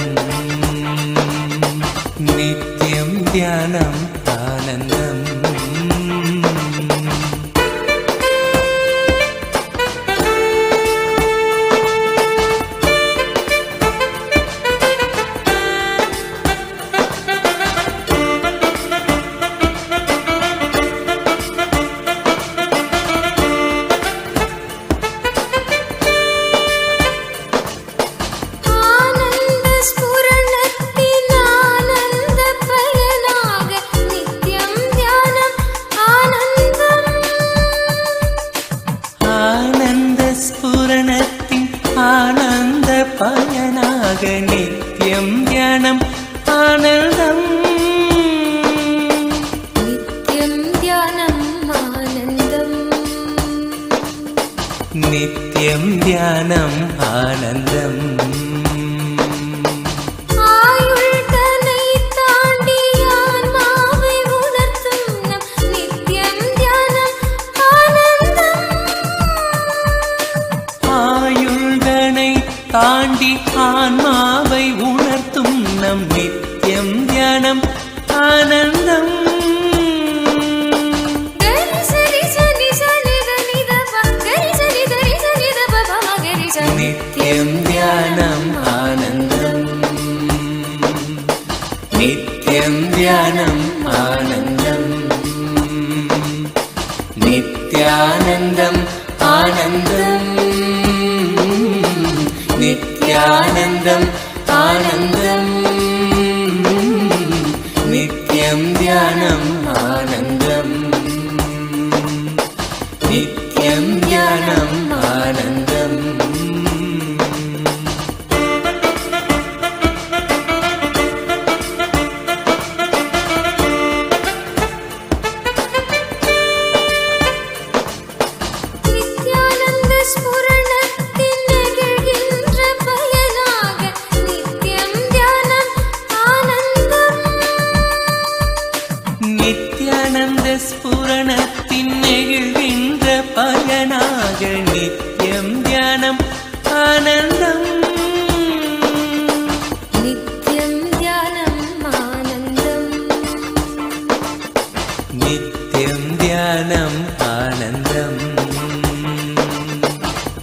[SPEAKER 3] नित्यं ध्यानम् आनन्दम् பயனாக நித்யம் தியானம் ஆனந்தம்
[SPEAKER 4] நித்யம் தியானம் ஆனந்தம்
[SPEAKER 3] நித்யம் தியானம் ஆனந்தம்
[SPEAKER 4] ஆயுள்தனை தாண்டி ஆன்மாவை உணர்த்தும் நம் நித்யம் தியானம் ஆனந்தம்
[SPEAKER 3] ஆயுள்தனை தாண்டி ஆன்மாவை உணர்த்தும் நம் நித்யம் தியானம் ஆனந்தம் நித்யம் தியானம் ஆனந்தம் நித்யம் தியானம் ஆனந்தம் நித்யானந்தம் ஆனந்தம் நித்யானந்தம் ஆனந்தம் நித்யம் தியானம் ஆனந்தம் நித்யம் தியானம் ஆனந்தம்
[SPEAKER 4] நித்யானந்த ஸ்புரணத்தின் நிகழ்கின்ற பயனாக நித்யம் தியானம் ஆனந்தம்
[SPEAKER 3] நித்யானந்த ஸ்புரணத்தின் நெகிழ்கின்ற பயனாக நித்யம் தியானம் ஆனந்தம்
[SPEAKER 4] நித்யம் தியானம் ஆனந்தம்
[SPEAKER 3] நித்யம் தியானம் ஆனந்தம்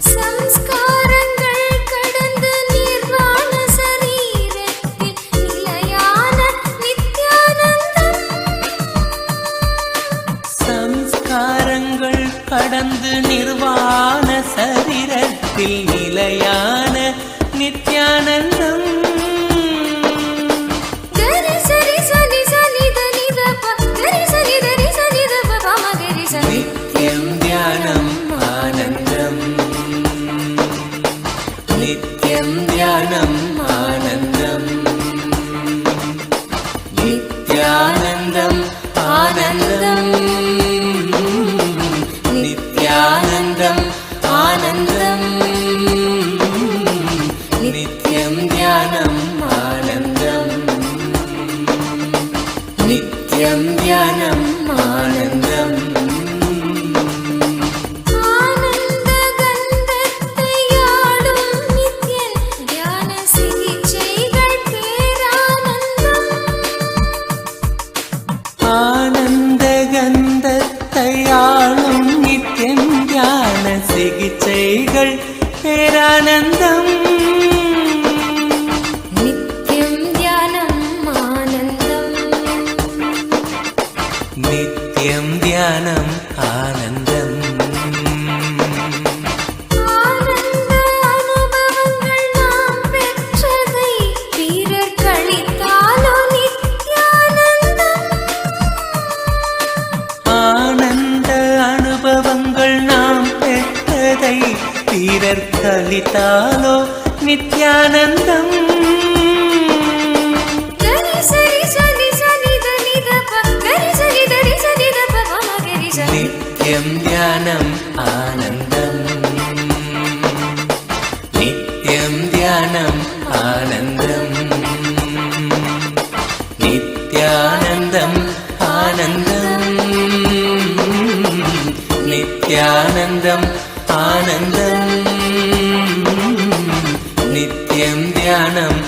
[SPEAKER 4] சம்ஸ்காரங்கள் கடந்து நிர்வாண சரீரத்தில் நிலையான நித்யானந்தம்
[SPEAKER 3] சம்ஸ்காரங்கள் கடந்து நிர்வாண சரீரத்தில் நிலையான நித்யானந்தம்
[SPEAKER 4] கரி சரி சனி சனி தனி தப கரி சனி தனி சனி தப பம கரி சனி
[SPEAKER 3] நித்யம் தியானம் ஆனந்தம் நித்யம் தியானம் ஆனந்தம் நித்யானந்தம் ஆனந்தம் நித்யானந்தம் ஆனந்தம் நித்யம் தியானம் ஆனந்தம் நித்யம் தியானம் ஆனந்தம்
[SPEAKER 4] ஆனந்த கந்தத்தை ஆடும் நித்யன் தியான சிகிச்சைகள் பேரானந்தம்
[SPEAKER 3] ஆனந்த கந்தத்தை ஆளும் நித்யம் தியான சிகிச்சைகள் பேரானந்தம்
[SPEAKER 4] நித்யம் தியானம் ஆனந்தம்
[SPEAKER 3] நித்யம் தியானம் ஆனந்தம்
[SPEAKER 4] ஆனந்த அனுபவங்கள் நாம் பெற்றதை பிறர் கழித்தாலோ நித்யானந்தம்
[SPEAKER 3] ஆனந்த அனுபவங்கள் நாம் பெற்றதை பிறர் கலித்தாலோ நித்யானந்தம்
[SPEAKER 4] கரி சரி சனி சனி தனி தப கரி சனி தனி சனி தப பம கரி சனி
[SPEAKER 3] நித்யம் தியானம் ஆனந்தம் நித்யம் தியானம் ஆனந்தம் நித்யானந்தம் ஆனந்தம் நித்யானந்தம் ஆனந்தம் நித்யம் தியானம்